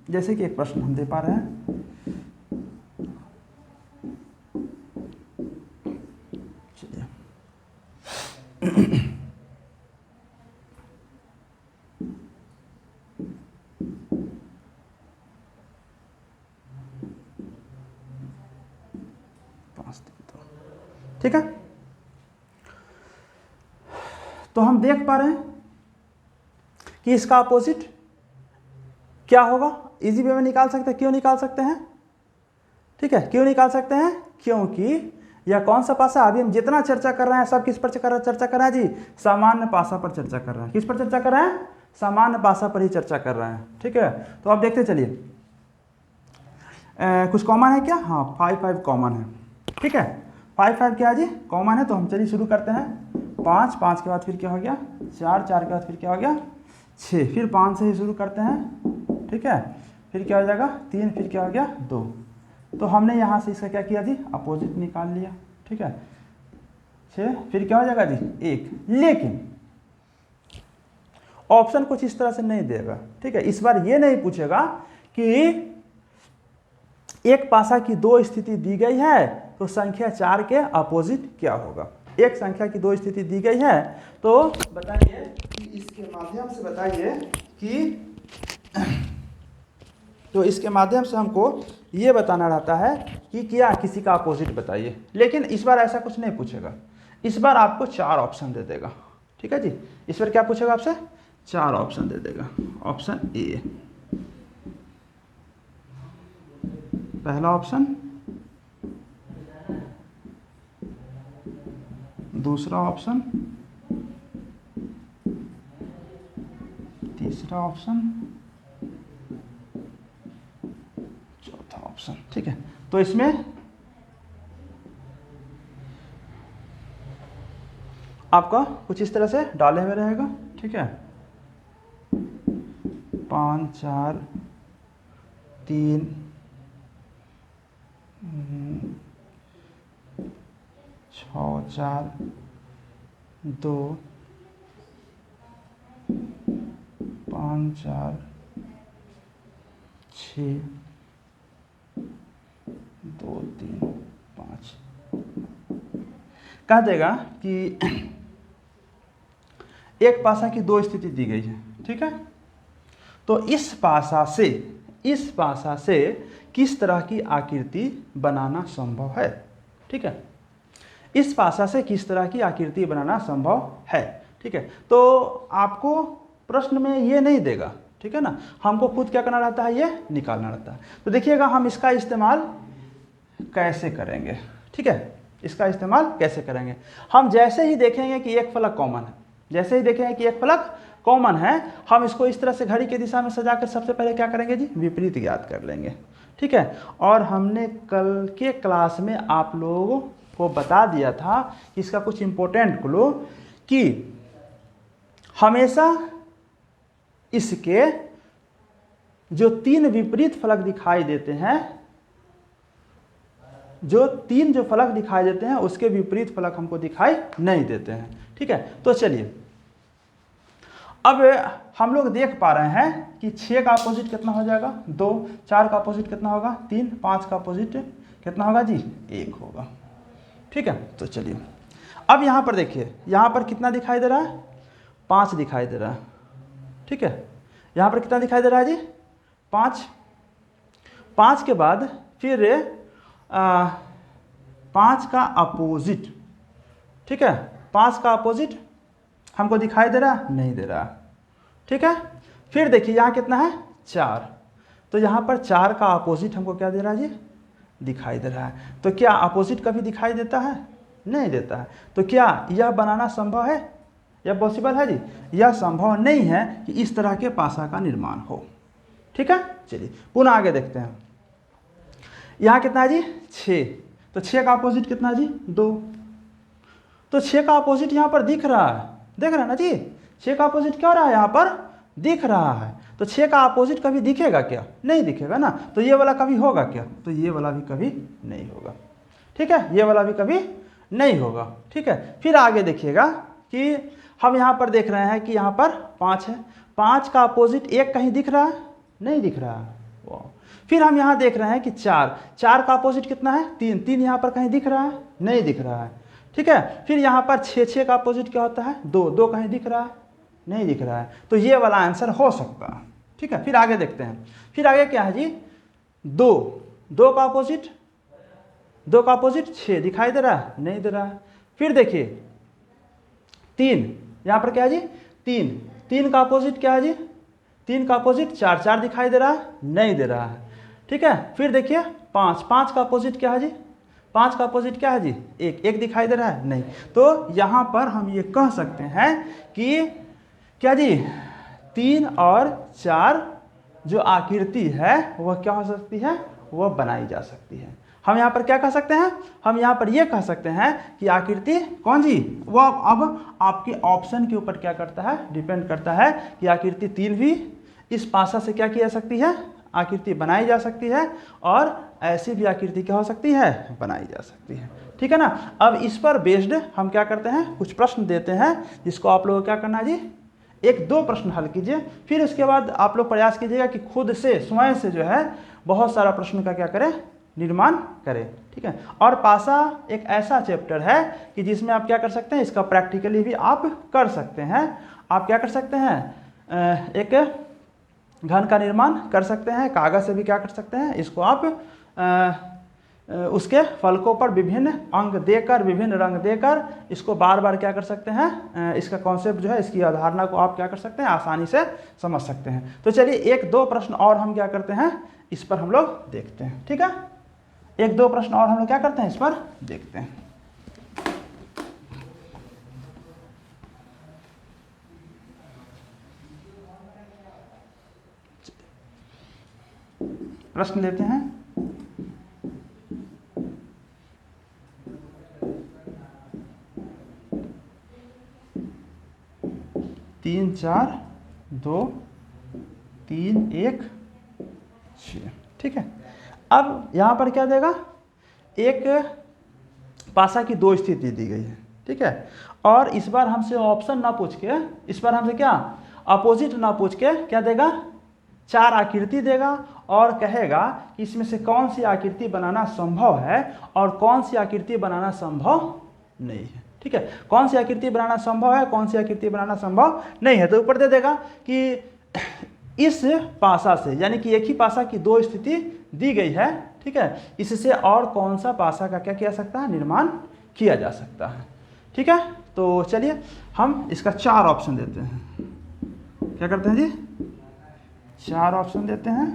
जैसे कि एक प्रश्न हम दे पा रहे हैं, चलिए ठीक है, तो हम देख पा रहे हैं कि इसका अपोजिट क्या होगा, इजी वे में निकाल सकते हैं। क्यों निकाल सकते हैं, ठीक है, क्यों निकाल सकते हैं, क्योंकि यह कौन सा पासा, अभी हम जितना चर्चा कर रहे हैं सब किस पर चर्चा कर रहे हैं जी, सामान्य पासा पर चर्चा कर रहे हैं। किस पर चर्चा कर रहे हैं, सामान्य पासा पर ही चर्चा कर रहे हैं। ठीक है, तो अब देखते चलिए, कुछ कॉमन है क्या, हाँ 5 कॉमन है। ठीक है, 5 क्या है जी, कॉमन है, तो हम चलिए शुरू करते हैं। 5 के बाद फिर क्या हो गया, 4 के बाद फिर क्या हो गया, 6, फिर 5 से ही शुरू करते हैं। ठीक है, फिर क्या हो जाएगा, 3, फिर क्या हो गया, 2। तो हमने यहाँ से इसका क्या किया जी, अपोजिट निकाल लिया। ठीक है, 6, फिर क्या हो जाएगा जी, 1। लेकिन ऑप्शन कुछ इस तरह से नहीं देगा। ठीक है, इस बार ये नहीं पूछेगा कि एक पासा की 2 स्थिति दी गई है, तो संख्या 4 के अपोजिट क्या होगा। एक संख्या की 2 स्थिति दी गई है, तो बताइए कि इसके माध्यम से बताइए कि तो इसके माध्यम से हमको ये बताना रहता है कि क्या किसी का अपोजिट बताइए। लेकिन इस बार ऐसा कुछ नहीं पूछेगा, इस बार आपको 4 ऑप्शन दे देगा। ठीक है जी, इस बार क्या पूछेगा आपसे, 4 ऑप्शन दे देगा। ऑप्शन ए, पहला ऑप्शन, दूसरा ऑप्शन, तीसरा ऑप्शन, चौथा ऑप्शन। ठीक है, तो इसमें आपका कुछ इस तरह से डाले हुए रहेगा। ठीक है, 5 4 3 6 4 2 5 4 6 2 3 5 कह देगा कि एक पासा की 2 स्थिति दी गई है। ठीक है, तो इस पासा से किस तरह की आकृति बनाना संभव है। ठीक है, इस पासा से किस तरह की आकृति बनाना संभव है। ठीक है, तो आपको प्रश्न में ये नहीं देगा। ठीक है ना, हमको खुद क्या करना रहता है, ये निकालना रहता है। तो देखिएगा हम इसका इस्तेमाल कैसे करेंगे। ठीक है, इसका इस्तेमाल कैसे करेंगे, हम जैसे ही देखेंगे कि एक फलक कॉमन है, जैसे ही देखेंगे कि एक फलक कॉमन है, हम इसको इस तरह से घड़ी की दिशा में सजाकर सबसे पहले क्या करेंगे जी, विपरीत ज्ञात कर लेंगे। ठीक है, और हमने कल के क्लास में आप लोगों को बता दिया था इसका कुछ इंपॉर्टेंट क्लू, कि हमेशा इसके जो 3 विपरीत फलक दिखाई देते हैं, जो 3 जो फलक दिखाई देते हैं उसके विपरीत फलक हमको दिखाई नहीं देते हैं। ठीक है, तो चलिए अब हम लोग देख पा रहे हैं कि 6 का अपोजिट कितना हो जाएगा 2, 4 का अपोजिट कितना होगा 3, 5 का अपोजिट कितना होगा जी 1 होगा। ठीक है, तो चलिए अब यहाँ पर देखिए, यहाँ पर कितना दिखाई दे रहा है 5 दिखाई दे रहा है। ठीक है, यहाँ पर कितना दिखाई दे रहा है जी 5। 5 के बाद फिर 5 का अपोजिट, ठीक है, 5 का अपोजिट हमको दिखाई दे रहा नहीं दे रहा। ठीक है, फिर देखिए यहाँ कितना है 4, तो यहाँ पर 4 का अपोजिट हमको क्या दे रहा है जी दिखाई दे रहा है। तो क्या अपोजिट कभी दिखाई देता है नहीं देता है। तो क्या यह बनाना संभव है, यह पॉसिबल है जी, यह संभव नहीं है कि इस तरह के पासा का निर्माण हो। ठीक है, चलिए पुनः आगे देखते हैं। यहाँ कितना है जी 6, तो 6 का अपोजिट कितना है जी 2, तो 6 का अपोजिट यहाँ पर दिख रहा है, देख रहे हैं ना जी 6 का अपोजिट क्या हो रहा है यहाँ पर दिख रहा है। तो 6 का अपोजिट कभी दिखेगा क्या, नहीं दिखेगा ना। तो ये वाला कभी होगा क्या, तो ये वाला भी कभी नहीं होगा। ठीक है, ये वाला भी कभी नहीं होगा। ठीक है, फिर आगे देखिएगा कि हम यहाँ पर देख रहे हैं कि यहाँ पर 5 है, 5 का अपोजिट 1 कहीं दिख रहा है नहीं दिख रहा है। फिर हम यहाँ देख रहे हैं कि 4, 4 का अपोजिट कितना है 3, 3 यहाँ पर कहीं दिख रहा है नहीं दिख रहा है। ठीक है, फिर यहाँ पर 6, 6 का अपोजिट क्या होता है 2, 2 कहीं दिख रहा है नहीं दिख रहा है। तो ये वाला आंसर हो सकता है। ठीक है, फिर आगे देखते हैं। फिर आगे क्या है जी 2, 2 का अपोजिट, 2 का अपोजिट 6 दिखाई दे रहा है नहीं दे रहा है। फिर देखिए 3, यहाँ पर क्या है जी 3, 3 का अपोजिट क्या है जी 3 का अपोजिट 4, 4 दिखाई दे रहा है नहीं दे रहा है। ठीक है, फिर देखिए 5, 5 का अपोजिट क्या है जी 5 का अपोजिट क्या है जी 1, 1 दिखाई दे रहा है नहीं। तो यहाँ पर हम ये कह सकते हैं कि क्या जी 3 और 4 जो आकृति है वह क्या हो सकती है, वह बनाई जा सकती है। हम यहाँ पर क्या कह सकते हैं, हम यहाँ पर यह कह सकते हैं कि आकृति कौन जी, वह अब आपके ऑप्शन के ऊपर क्या करता है, डिपेंड करता है कि आकृति 3 भी इस पासा से क्या की जा सकती है, आकृति बनाई जा सकती है, और ऐसी भी आकृति क्या हो सकती है, बनाई जा सकती है। ठीक है ना। अब इस पर बेस्ड हम क्या करते हैं, कुछ प्रश्न देते हैं जिसको आप लोगों को क्या करना है जी, 1-2 प्रश्न हल कीजिए। फिर उसके बाद आप लोग प्रयास कीजिएगा कि खुद से स्वयं से जो है बहुत सारा प्रश्न का क्या करें, निर्माण करें। ठीक है, और पासा एक ऐसा चैप्टर है कि जिसमें आप क्या कर सकते हैं, इसका प्रैक्टिकली भी आप कर सकते हैं। आप क्या कर सकते हैं, एक घन का निर्माण कर सकते हैं, कागज़ से भी क्या कर सकते हैं, इसको आप उसके फलकों पर विभिन्न अंक देकर, विभिन्न रंग देकर इसको बार बार क्या कर सकते हैं, इसका कॉन्सेप्ट जो है, इसकी अवधारणा को आप क्या कर सकते हैं, आसानी से समझ सकते हैं। तो चलिए 1-2 प्रश्न और हम क्या करते हैं, इस पर हम लोग देखते हैं। ठीक है, 1-2 प्रश्न और हम लोग क्या करते हैं, इस पर देखते हैं। प्रश्न लेते हैं। तीन 4 2 3 1 6। ठीक है, अब यहाँ पर क्या देगा, एक पासा की 2 स्थिति दी गई है। ठीक है, और इस बार हमसे ऑप्शन ना पूछ के, इस बार हमसे क्या अपोजिट ना पूछ के क्या देगा, 4 आकृति देगा और कहेगा कि इसमें से कौन सी आकृति बनाना संभव है और कौन सी आकृति बनाना संभव नहीं है। ठीक है, कौन सी आकृति बनाना संभव है, कौन सी आकृति बनाना संभव नहीं है। तो ऊपर दे देगा कि इस पासा से, यानी कि एक ही पासा की 2 स्थिति दी गई है। ठीक है, इससे और कौन सा पासा का क्या किया सकता है, निर्माण किया जा सकता है। ठीक है, तो चलिए हम इसका 4 ऑप्शन देते हैं। क्या करते हैं जी, 4 ऑप्शन देते हैं,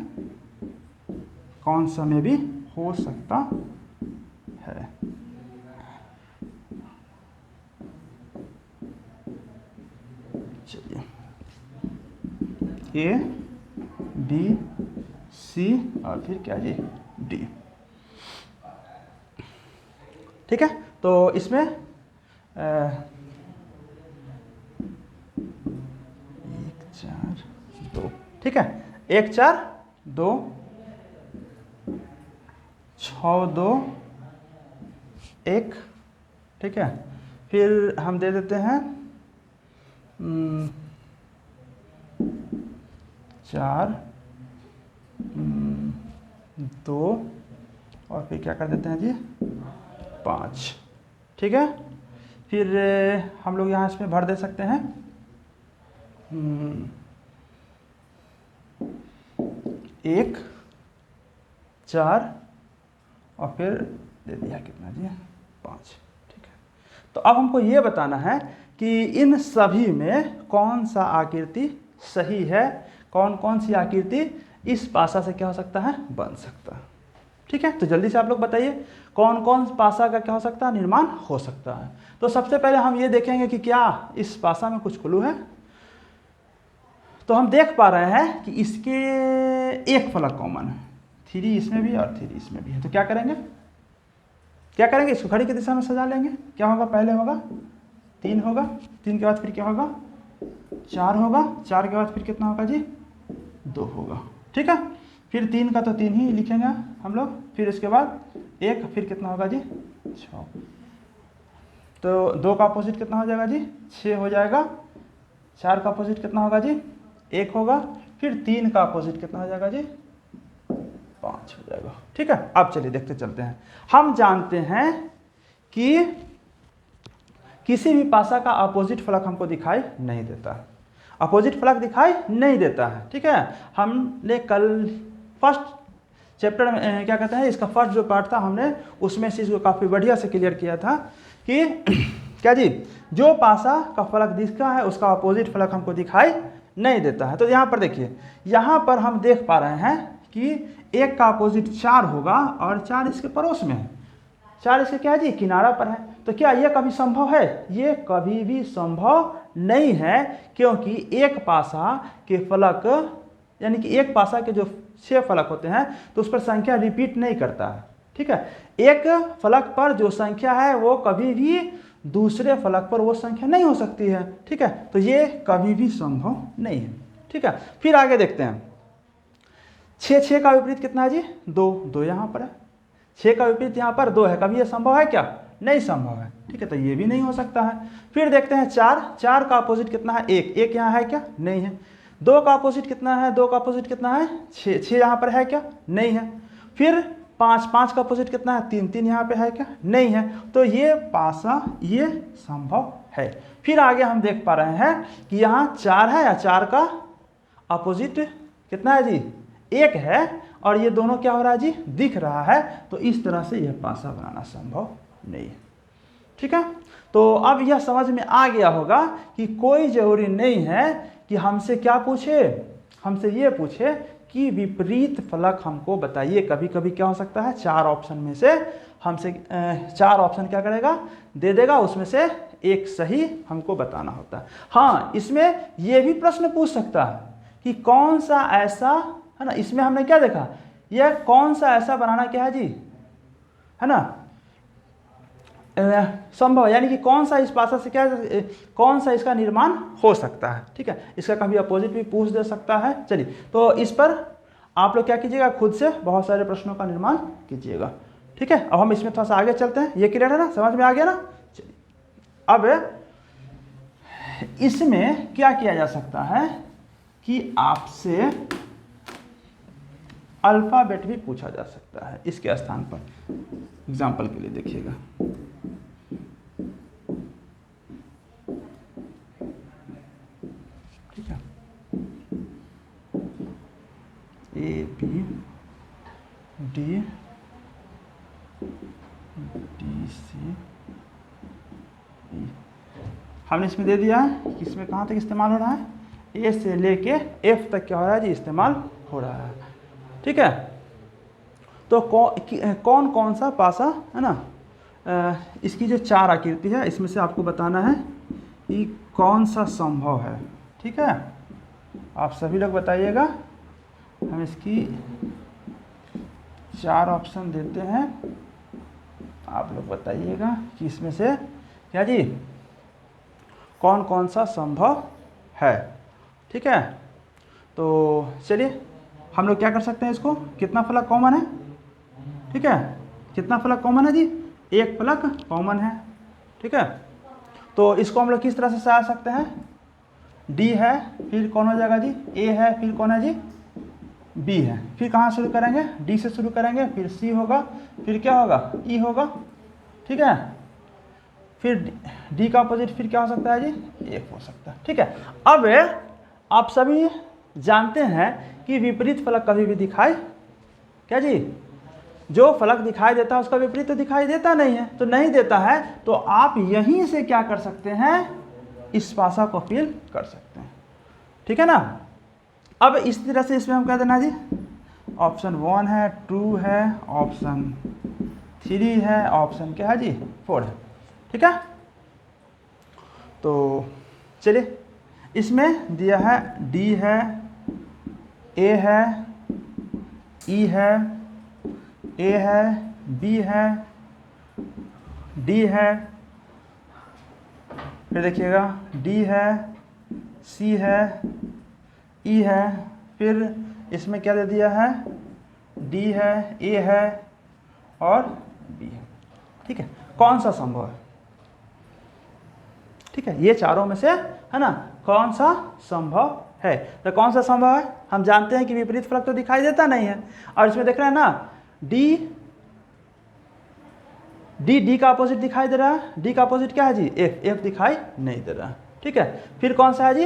कौन सा में भी हो सकता है। चलिए A B C और फिर क्या जी D। ठीक है, तो इसमें 4 2, ठीक है, 1 4 2 6 2 1, ठीक है। फिर हम दे देते हैं 4 2 और फिर क्या कर देते हैं जी 5, ठीक है। फिर हम लोग यहाँ इसमें भर दे सकते हैं 1 4 और फिर दे दिया कितना जी 5, ठीक है। तो अब हमको ये बताना है कि इन सभी में कौन सा आकृति सही है, कौन कौन सी आकृति इस पासा से क्या हो सकता है, बन सकता है, ठीक है। तो जल्दी से आप लोग बताइए कौन कौन पासा का क्या हो सकता है, निर्माण हो सकता है। तो सबसे पहले हम ये देखेंगे कि क्या इस पासा में कुछ क्लू है। तो हम देख पा रहे हैं कि इसके एक फलक कॉमन है, 3 इसमें भी और 3 इसमें भी है। तो क्या करेंगे, इसको घड़ी की दिशा में सजा लेंगे। क्या होगा, पहले होगा 3 होगा, 3 के बाद फिर क्या होगा 4 होगा, 4 के बाद फिर कितना होगा जी 2 होगा, ठीक है। फिर 3 का तो 3 ही लिखेंगे हम लोग, फिर इसके बाद 1, फिर कितना होगा जी 6। तो 2 का अपोजिट कितना हो जाएगा जी 6 हो जाएगा, 4 का अपोजिट कितना होगा जी 1 होगा, फिर 3 का अपोजिट कितना हो जाएगा जी 5 हो जाएगा, ठीक है। अब चलिए देखते चलते हैं। हम जानते हैं कि किसी भी पासा का अपोजिट फलक हमको दिखाई नहीं देता, अपोजिट फलक दिखाई नहीं देता है, ठीक है। हमने कल फर्स्ट चैप्टर में क्या कहते हैं, इसका फर्स्ट जो पार्ट था हमने उसमें से इसको काफ़ी बढ़िया से क्लियर किया था कि क्या जी, जो पासा का फलक दिखता है उसका अपोजिट फलक हमको दिखाई नहीं देता है। तो यहाँ पर देखिए, यहाँ पर हम देख पा रहे हैं कि 1 का अपोजिट 4 होगा और 4 इसके पड़ोस में है, 4 इसके क्या है जी किनारा पर है। तो क्या ये कभी संभव है, ये कभी भी संभव नहीं है, क्योंकि एक पासा के फलक यानी कि एक पासा के जो 6 फलक होते हैं तो उस पर संख्या रिपीट नहीं करता है, ठीक है। एक फलक पर जो संख्या है वो कभी भी दूसरे फलक पर वो संख्या नहीं हो सकती है, ठीक है। तो ये कभी भी संभव नहीं है, ठीक है। फिर आगे देखते हैं, 6 का विपरीत कितना है जी 2 यहाँ पर है, 6 का विपरीत यहाँ पर 2 है, कभी ये संभव है क्या, नहीं संभव है, ठीक है। तो ये भी नहीं हो सकता है। फिर देखते हैं 4 का अपोजिट कितना है 1 यहाँ है क्या, नहीं है। 2 का अपोजिट कितना है, 2 का अपोजिट कितना है 6 यहाँ पर है क्या, नहीं है। फिर 5 का अपोजिट कितना है 3 यहाँ पे है क्या, नहीं है। तो ये पासा ये संभव है। फिर आगे हम देख पा रहे हैं कि यहाँ 4 है या 4 का अपोजिट कितना है जी 1 है और ये दोनों क्या हो रहा है जी दिख रहा है। तो इस तरह से यह पासा बनाना संभव नहीं है, ठीक है। तो अब यह समझ में आ गया होगा कि कोई जरूरी नहीं है कि हमसे क्या पूछे, हमसे ये पूछे कि विपरीत फलक हमको बताइए। कभी कभी क्या हो सकता है 4 ऑप्शन में से हमसे 4 ऑप्शन क्या करेगा दे देगा, उसमें से एक सही हमको बताना होता है। हाँ, इसमें यह भी प्रश्न पूछ सकता है कि कौन सा ऐसा है ना, इसमें हमने क्या देखा, यह कौन सा ऐसा बनाना क्या है जी है ना संभव, यानी कि कौन सा इस पासा से क्या कौन सा इसका निर्माण हो सकता है, ठीक है। इसका कभी अपोजिट भी पूछ दे सकता है। चलिए, तो इस पर आप लोग क्या कीजिएगा, खुद से बहुत सारे प्रश्नों का निर्माण कीजिएगा, ठीक है। अब हम इसमें थोड़ा सा आगे चलते हैं। ये क्लियर है ना, समझ में आ गया ना। चलिए, अब इसमें क्या किया जा सकता है कि आपसे अल्फाबेट भी पूछा जा सकता है इसके स्थान पर। एग्जाम्पल के लिए देखिएगा, ठीक है, A B D C E। हमने इसमें दे दिया है कि इसमें कहाँ तक इस्तेमाल हो रहा है, ए से लेके F तक क्या हो रहा है जी इस्तेमाल हो रहा है, ठीक है। तो कौन कौन सा पासा है ना, इसकी जो 4 आकृति है इसमें से आपको बताना है कि कौन सा संभव है, ठीक है। आप सभी लोग बताइएगा, हम इसकी 4 ऑप्शन देते हैं, आप लोग बताइएगा कि इसमें से क्या जी कौन कौन सा संभव है। ठीक है। तो चलिए हम लोग क्या कर सकते हैं, इसको कितना फलक कॉमन है, ठीक है, कितना फलक कॉमन है जी, एक फलक कॉमन है, ठीक है। तो इसको हम लोग किस तरह से सजा सकते हैं, डी है, फिर कौन हो जाएगा जी, ए है, फिर कौन है जी, बी है, फिर कहाँ शुरू करेंगे, डी से शुरू करेंगे, फिर सी होगा, फिर क्या होगा, ई होगा, ठीक है, फिर डी का अपोजिट फिर क्या हो सकता है जी, एक हो सकता है, ठीक है। अब आप सभी जानते हैं कि विपरीत फलक कभी भी दिखाई, क्या जी, जो फलक दिखाई देता है उसका विपरीत तो दिखाई देता नहीं है, तो नहीं देता है तो आप यहीं से क्या कर सकते हैं, इस पासा को फिल कर सकते हैं, ठीक है ना। अब इस तरह से इसमें हम कह देना जी, ऑप्शन 1 है, 2 है, ऑप्शन 3 है, ऑप्शन क्या है जी, 4 है, ठीक है। तो चलिए इसमें दिया है डी है, ए है, ई है, ए है, बी है, डी है, फिर देखिएगा डी है, सी है, ई है, फिर इसमें क्या दे दिया है, डी है, ए है और बी है, ठीक है। कौन सा संभव है, ठीक है, ये चारों में से है ना, कौन सा संभव है, तो कौन सा संभव है, हम जानते हैं कि विपरीत फलक तो दिखाई देता नहीं है, और इसमें देख रहे हैं ना, डी का अपोजिट दिखाई दे रहा है, डी का अपोजिट क्या है जी, एफ दिखाई नहीं दे रहा है, ठीक है। फिर कौन सा है जी,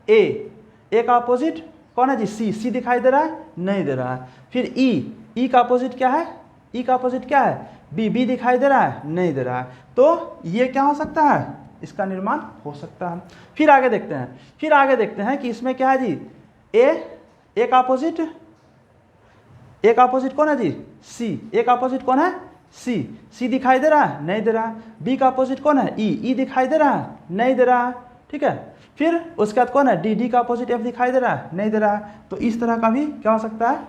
ए का अपोजिट कौन है जी, सी दिखाई दे रहा है, नहीं दे रहा है। फिर ई का अपोजिट क्या है, ई का अपोजिट क्या है, बी दिखाई दे रहा है, नहीं दे रहा है, तो ये क्या हो सकता है, इसका निर्माण हो सकता है। फिर आगे देखते हैं, कि इसमें क्या है जी, ए का अपोजिट, ए का अपोजिट कौन है जी, सी, ए का अपोजिट कौन है, सी दिखाई दे रहा है, नहीं दे रहा है। बी का अपोजिट कौन है, ई दिखाई दे रहा है, नहीं दे रहा है, ठीक है। फिर उसके बाद कौन है, डी का अपोजिट एफ दिखाई दे रहा है, नहीं दे रहा है, तो इस तरह का भी क्या हो सकता है,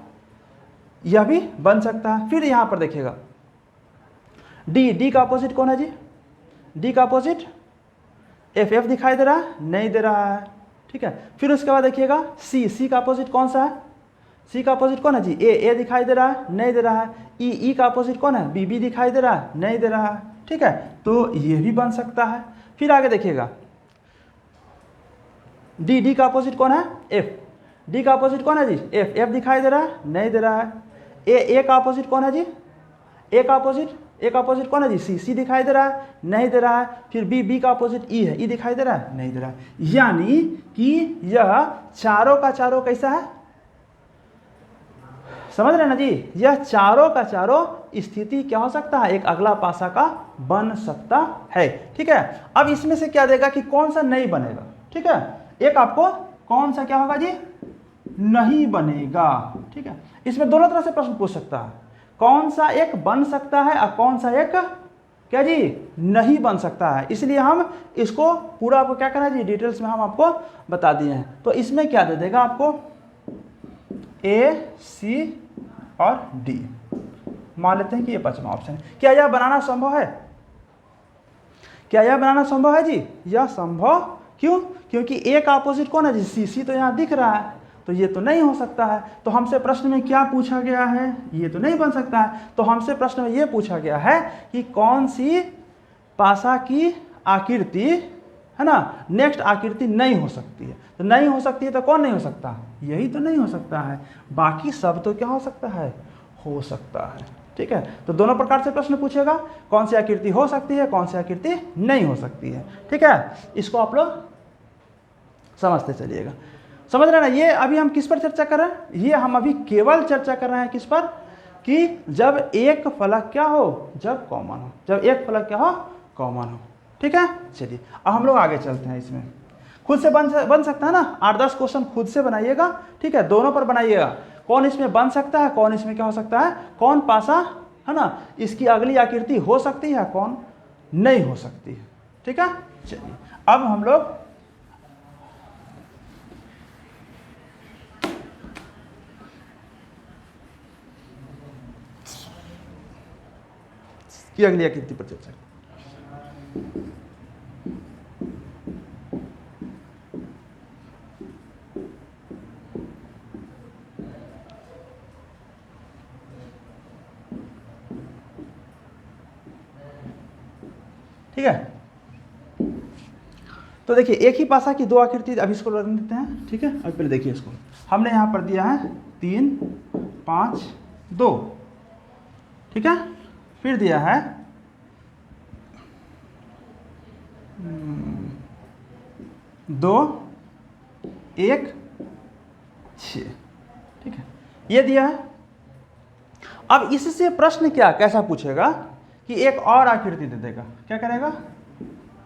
यह भी बन सकता है। फिर यहां पर देखिएगा डी का अपोजिट कौन है जी, डी का अपोजिट एफ दिखाई दे रहा है, नहीं दे रहा है, ठीक है। फिर उसके बाद देखिएगा सी का अपोजिट कौन सा है, सी का अपोजिट कौन है जी, ए दिखाई दे रहा है, नहीं दे रहा है। ई का अपोजिट कौन है, बी दिखाई दे रहा है, नहीं दे रहा है, ठीक है, तो ये भी बन सकता है। फिर आगे देखिएगा डी का अपोजिट कौन है, एफ, डी का अपोजिट कौन है जी, एफ दिखाई दे रहा है, नहीं दे रहा है। ए का अपोजिट कौन है जी, ए का अपोजिट कौन है जी, सी दिखाई दे रहा है, नहीं दे रहा है। फिर बी का अपोजिट ई है, ई दिखाई दे रहा है, नहीं दे रहा है। यानी कि यह चारों का चारों कैसा है, समझ रहे ना जी, यह चारों का चारों स्थिति क्या हो सकता है, एक अगला पासा का बन सकता है, ठीक है। अब इसमें से क्या देगा कि कौन सा नहीं बनेगा, ठीक है, एक आपको कौन सा क्या होगा जी, नहीं बनेगा, ठीक है। इसमें दोनों तरह से प्रश्न पूछ सकता है, कौन सा एक बन सकता है और कौन सा एक क्या जी नहीं बन सकता है। इसलिए हम इसको पूरा आपको क्या करना है जी, डिटेल्स में हम आपको बता दिए हैं। तो इसमें क्या दे देगा आपको, ए, सी और डी, मान लेते हैं कि ये 5वां ऑप्शन है। क्या यह बनाना संभव है, क्या यह बनाना संभव है जी, यह संभव क्यों, क्योंकि ए का अपोजिट कौन है जी, सी तो यहाँ दिख रहा है, तो ये तो नहीं हो सकता है। तो हमसे प्रश्न में क्या पूछा गया है, ये तो नहीं बन सकता है। तो हमसे प्रश्न में ये पूछा गया है कि कौन सी पासा की आकृति है ना, नेक्स्ट आकृति नहीं हो सकती है। तो नहीं हो सकती है तो कौन नहीं हो सकता, यही तो नहीं हो सकता है, बाकी सब तो क्या हो सकता है, हो सकता है, ठीक है। तो दोनों प्रकार से प्रश्न पूछेगा, कौन सी आकृति हो सकती है, कौन सी आकृति नहीं हो सकती है, ठीक है। इसको आप लोग समझते चलिएगा, समझ रहे ना। ये अभी हम किस पर चर्चा कर रहे हैं, ये हम अभी केवल चर्चा कर रहे हैं किस पर, कि जब एक फलक क्या हो, जब कॉमन हो, जब एक फलक क्या हो, कॉमन हो, ठीक है। चलिए अब हम लोग आगे चलते हैं। इसमें खुद से बन सकता है ना, 8-10 क्वेश्चन खुद से बनाइएगा, ठीक है, दोनों पर बनाइएगा, कौन इसमें बन सकता है, कौन इसमें क्या हो सकता है, कौन पासा है ना इसकी अगली आकृति हो सकती है, कौन नहीं हो सकती है, ठीक है। चलिए अब हम लोग की अगली आकृति पर चर्चा। ठीक है। तो देखिए एक ही पासा की दो आकृति, अभी इसको रख देते हैं, ठीक है। अब पहले देखिए इसको, हमने यहाँ पर दिया है 3 5 2, ठीक है। फिर दिया है 2 1 6, ठीक है, ये दिया है। अब इससे प्रश्न क्या कैसा पूछेगा कि एक और आकृति दे देगा, क्या करेगा,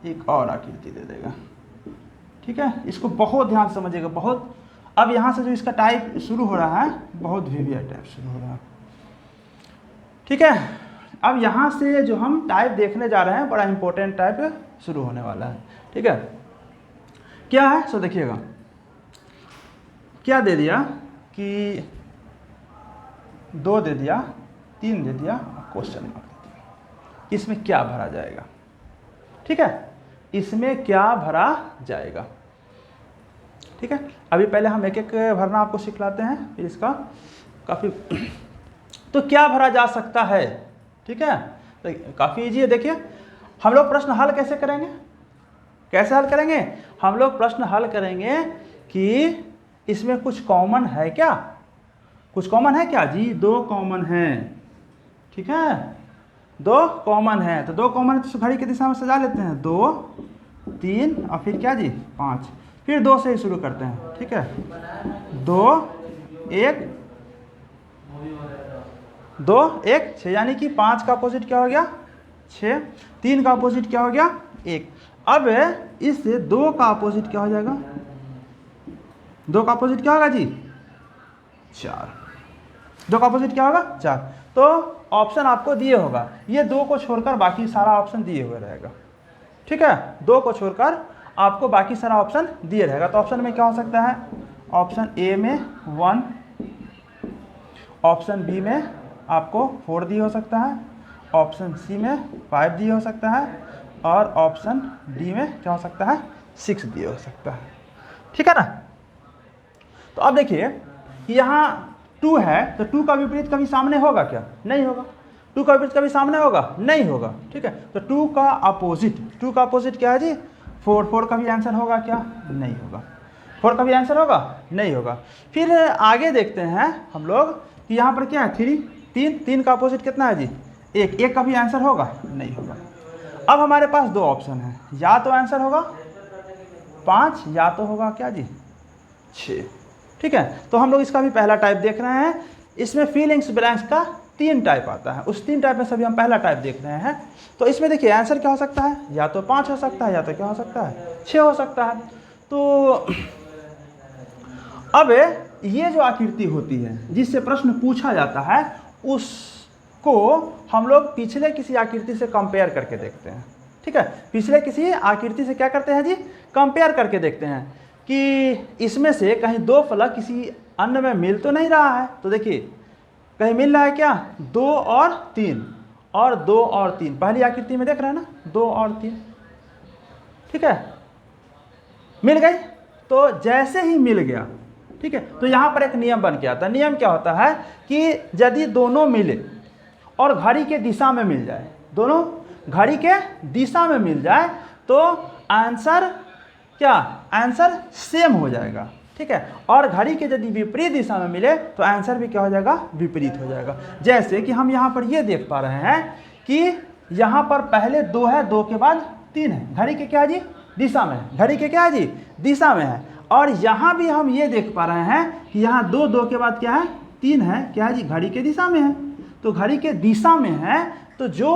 एक और आकृति दे देगा, ठीक है। इसको बहुत ध्यान से समझिएगा, बहुत। अब यहाँ से जो इसका टाइप शुरू हो रहा है, बहुत वीवियर टाइप शुरू हो रहा है, ठीक है। अब यहाँ से जो हम टाइप देखने जा रहे हैं, बड़ा इंपॉर्टेंट टाइप शुरू होने वाला है, ठीक है। क्या है सो देखिएगा, क्या दे दिया कि 2 दे दिया, 3 दे दिया, क्वेश्चन मार्क दे दिया। इसमें क्या भरा जाएगा, ठीक है, इसमें क्या भरा जाएगा, ठीक है। अभी पहले हम एक एक भरना आपको सिखलाते हैं, फिर इसका काफ़ी तो क्या भरा जा सकता है, ठीक है। तो काफ़ी ईजी है। देखिए हम लोग प्रश्न हल कैसे करेंगे, कैसे हल करेंगे, हम लोग प्रश्न हल करेंगे कि इसमें कुछ कॉमन है क्या, कुछ कॉमन है क्या जी, 2 कॉमन है, ठीक है, 2 कॉमन है। तो 2 कॉमन है तो घड़ी की दिशा में सजा लेते हैं, 2 3 और फिर क्या जी 5, फिर 2 से ही शुरू करते हैं, ठीक है। 2 1 2 1 6, यानी कि 5 का अपोजिट क्या हो गया 6, 3 का अपोजिट क्या हो गया 1। अब इससे 2 का अपोजिट क्या हो जाएगा, 2 का अपोजिट क्या होगा जी 4, 2 का अपोजिट क्या होगा 4। तो ऑप्शन आपको दिए होगा, ये 2 को छोड़कर बाकी सारा ऑप्शन दिए हुए रहेगा, ठीक है। 2 को छोड़कर आपको बाकी सारा ऑप्शन दिए रहेगा। तो ऑप्शन में क्या हो सकता है, ऑप्शन ए में 1, ऑप्शन बी में आपको 4 दिए हो सकता है, ऑप्शन सी में 5 दिए हो सकता है, और ऑप्शन डी में क्या हो सकता है 6 दिए हो सकता है, ठीक है ना। तो अब देखिए यहाँ 2 है, तो 2 का विपरीत कभी सामने होगा क्या, नहीं होगा। 2 का विपरीत कभी सामने होगा, नहीं होगा, ठीक है। तो 2 का अपोजिट क्या है जी 4, 4 का भी आंसर होगा क्या, नहीं होगा, 4 का भी आंसर होगा, नहीं होगा। फिर आगे देखते हैं हम लोग कि यहाँ पर क्या है 3, 3 का अपोजिट कितना है जी 1, 1 का भी आंसर होगा, नहीं होगा। अब हमारे पास 2 ऑप्शन है, या तो आंसर होगा 5 या तो होगा क्या जी 6, ठीक है। तो हम लोग इसका भी पहला टाइप देख रहे हैं। इसमें फीलिंग्स ब्लैंक्स का 3 टाइप आता है, उस 3 टाइप में सभी हम पहला टाइप देख रहे हैं। तो इसमें देखिए आंसर क्या हो सकता है, या तो 5 हो सकता है, या तो क्या हो सकता है 6 हो सकता है। तो अब ये जो आकृति होती है जिससे प्रश्न पूछा जाता है, उसको हम लोग पिछले किसी आकृति से कंपेयर करके देखते हैं, ठीक है। पिछले किसी आकृति से क्या करते हैं जी कंपेयर करके देखते हैं कि इसमें से कहीं 2 फलक किसी अन्य में मिल तो नहीं रहा है। तो देखिए कहीं मिल रहा है क्या 2 और 3, और 2 और 3, पहली आकृति में देख रहे हैं ना 2 और 3, ठीक है, मिल गई। तो जैसे ही मिल गया, ठीक है, तो यहाँ पर एक नियम बन के आता है। नियम क्या होता है कि यदि दोनों मिले और घड़ी के दिशा में मिल जाए, दोनों घड़ी के दिशा में मिल जाए, तो आंसर क्या, आंसर सेम हो जाएगा, ठीक है। और घड़ी के यदि विपरीत दिशा में मिले तो आंसर भी क्या हो जाएगा, विपरीत हो जाएगा। जैसे कि हम यहाँ पर ये देख पा रहे हैं कि यहाँ पर पहले 2 है, 2 के बाद 3 है, घड़ी के क्या है जी दिशा में है, घड़ी के क्या है जी दिशा में है। और यहाँ भी हम ये देख पा रहे हैं कि यहाँ 2, 2 के बाद क्या है 3 है, क्या है जी घड़ी के दिशा में है। तो घड़ी के दिशा में है, तो जो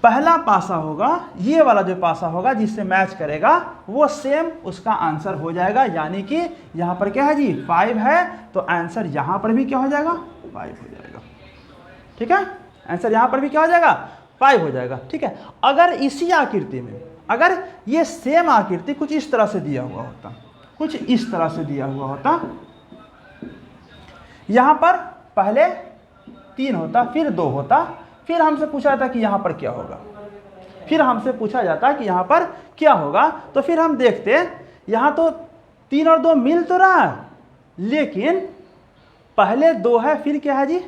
पहला पासा होगा, ये वाला जो पासा होगा जिससे मैच करेगा, वो सेम उसका आंसर हो जाएगा। यानी कि यहाँ पर क्या है जी 5 है, तो आंसर यहाँ पर भी क्या हो जाएगा 5 हो जाएगा, ठीक है। आंसर यहाँ पर भी क्या हो जाएगा 5 हो जाएगा, ठीक है। अगर इसी आकृति में, अगर ये सेम आकृति कुछ इस तरह से दिया हुआ होता, कुछ इस तरह से दिया हुआ होता, यहाँ पर पहले 3 होता, फिर 2 होता, फिर हमसे पूछा जाता कि यहाँ पर क्या होगा, फिर हमसे पूछा जाता कि यहाँ पर क्या होगा, तो फिर हम देखते यहाँ तो 3 और 2 मिल तो रहा है, लेकिन पहले 2 है, फिर क्या है जी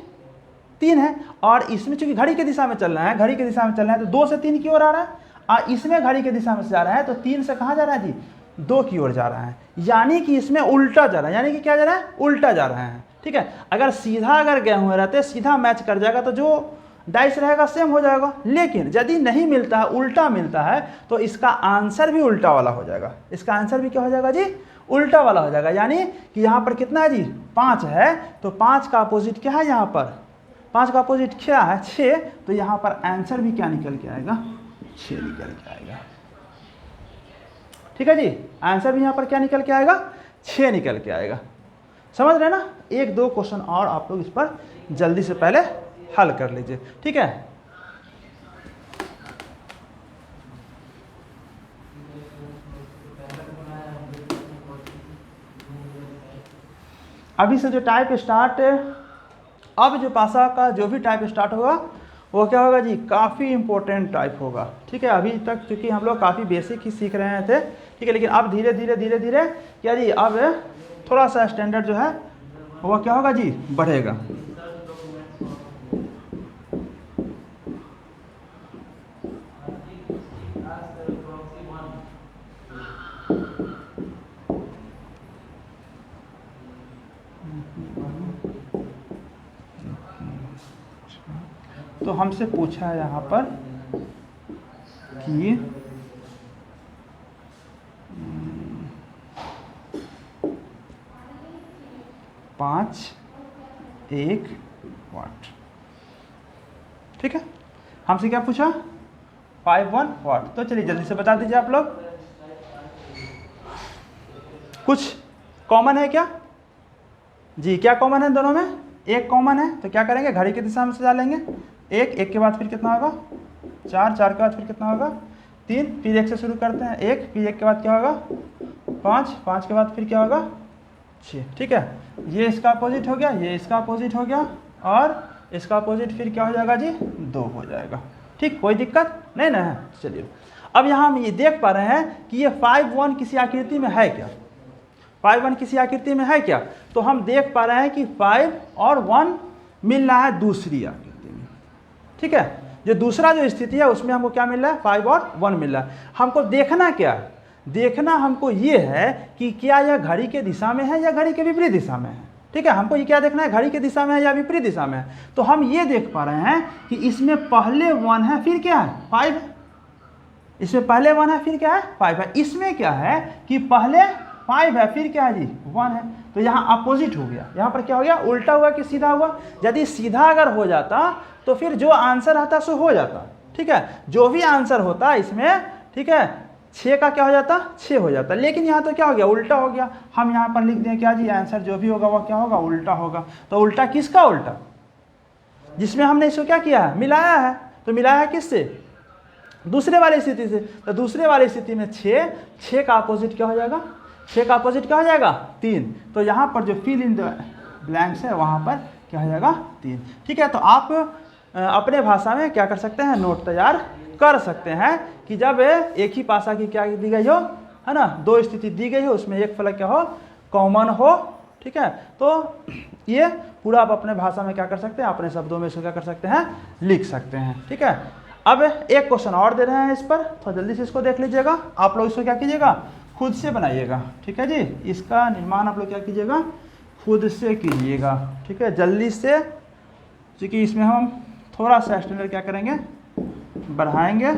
3 है, और इसमें चूंकि घड़ी की दिशा में चल रहा है, घड़ी की दिशा में चल रहा है तो 2 से 3 की ओर आ रहा है, और इसमें घड़ी की दिशा में से जा रहा है तो 3 से कहाँ जा रहा है जी, 2 की ओर जा रहा है, यानी कि इसमें उल्टा जा रहा है, यानी कि क्या जा रहा है, उल्टा जा रहा है। ठीक है, अगर सीधा अगर गए हुए रहते, सीधा मैच कर जाएगा तो जो डाइस रहेगा सेम हो जाएगा, लेकिन यदि नहीं मिलता है, उल्टा मिलता है, तो इसका आंसर भी उल्टा वाला हो जाएगा। इसका आंसर भी क्या हो जाएगा जी, उल्टा वाला हो जाएगा। यानी कि यहाँ पर कितना है जी, 5 है, तो 5 का अपोजिट क्या है, यहाँ पर 5 का अपोजिट क्या है, 6, तो यहाँ पर आंसर भी क्या निकल के आएगा, 6 निकल के आएगा। ठीक है जी, आंसर भी यहाँ पर क्या निकल के आएगा, 6 निकल के आएगा। समझ रहे ना। 1-2 क्वेश्चन और आप लोग इस पर जल्दी से पहले हल कर लीजिए। ठीक है, अभी से जो टाइप स्टार्ट, अब जो पासा का जो भी टाइप स्टार्ट होगा वो क्या होगा जी, काफ़ी इंपॉर्टेंट टाइप होगा। ठीक है, अभी तक क्योंकि हम लोग काफ़ी बेसिक ही सीख रहे थे, ठीक है, लेकिन अब धीरे धीरे क्या जी, अब थोड़ा सा स्टैंडर्ड जो है वो क्या होगा जी, बढ़ेगा। तो हमसे पूछा है यहाँ पर कि 5-1 वाट। ठीक है, हमसे क्या पूछा, 5-1 वाट। तो चलिए जल्दी से बता दीजिए आप लोग, कुछ कॉमन है क्या जी, क्या कॉमन है दोनों में, एक कॉमन है, तो क्या करेंगे, घड़ी की दिशा में से डालेंगे, 1 के बाद फिर कितना होगा, 4 के बाद फिर कितना होगा, 3, फिर 1 से शुरू करते हैं, 1, फिर 1 के बाद क्या होगा, 5 के बाद फिर क्या होगा, 6। ठीक है, ये इसका अपोजिट हो गया, ये इसका अपोजिट हो गया, और इसका अपोजिट फिर क्या हो जाएगा जी, 2 हो जाएगा। ठीक, कोई दिक्कत नहीं ना है। चलिए, अब यहाँ हम ये देख पा रहे हैं कि ये 5-1 किसी आकृति में है क्या, 5-1 किसी आकृति में है क्या, तो हम देख पा रहे हैं कि 5 और 1 मिल रहा है दूसरी आकृति में। ठीक है, जो दूसरा जो स्थिति है उसमें हमको क्या मिल रहा है, 5 और 1 मिल रहा है। हमको देखना क्या है, देखना हमको ये है कि क्या यह घड़ी के दिशा में है या घड़ी के विपरीत दिशा में है। ठीक है, हमको ये क्या देखना है, घड़ी के दिशा में है या विपरीत दिशा में है। तो हम ये देख पा रहे हैं कि इसमें पहले 1 है, फिर क्या है, 5 है। इसमें पहले 1 है, फिर क्या है, 5 है। इसमें क्या है कि पहले 5 है, फिर क्या है जी, 1 है। तो यहाँ अपोजिट हो गया, यहाँ पर क्या हो गया, उल्टा हुआ कि सीधा हुआ। यदि सीधा अगर हो जाता तो फिर जो आंसर आता सो हो जाता। ठीक है, जो भी आंसर होता इसमें, ठीक है, 6 का क्या हो जाता, 6 हो जाता। लेकिन यहाँ तो क्या हो गया, उल्टा हो गया। हम यहाँ पर लिख दें क्या जी, आंसर जो भी होगा वह क्या होगा, उल्टा होगा। तो उल्टा किसका उल्टा, जिसमें हमने इसको क्या किया है, मिलाया है। तो मिलाया है किससे, दूसरे वाली स्थिति से। तो दूसरे वाली स्थिति में 6 का अपोजिट क्या हो जाएगा, 6 का अपोजिट क्या हो जाएगा, 3। तो यहाँ पर जो फिल इन द ब्लैंक्स है वहाँ पर क्या हो जाएगा, 3। ठीक है, तो आप अपने भाषा में क्या कर सकते हैं, नोट तैयार कर सकते हैं कि जब एक ही पासा की क्या दी गई हो, है ना, 2 स्थिति दी गई हो, उसमें एक फलक क्या हो, कॉमन हो। ठीक है, तो ये पूरा आप अपने भाषा में क्या कर सकते हैं, अपने शब्दों में इसको क्या कर सकते हैं, लिख सकते हैं। ठीक है, अब एक क्वेश्चन और दे रहे हैं इस पर, तो जल्दी से इसको देख लीजिएगा। आप लोग इसको क्या कीजिएगा, खुद से बनाइएगा। ठीक है जी, इसका निर्माण आप लोग क्या कीजिएगा, खुद से कीजिएगा। ठीक है, जल्दी से, क्योंकि इसमें हम थोड़ा सा स्टैंडर्ड क्या करेंगे, बढ़ाएंगे।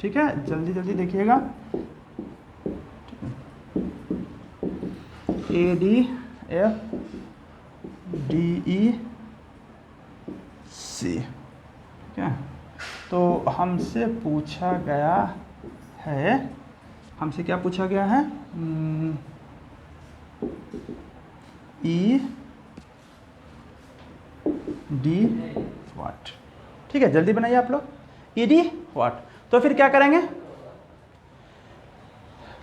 ठीक है, जल्दी जल्दी देखिएगा। ADFDEC। ठीक है, तो हमसे पूछा गया है, हमसे क्या पूछा गया है, ED वाट। ठीक है, जल्दी बनाइए आप लोग, ED वाट। तो फिर क्या करेंगे,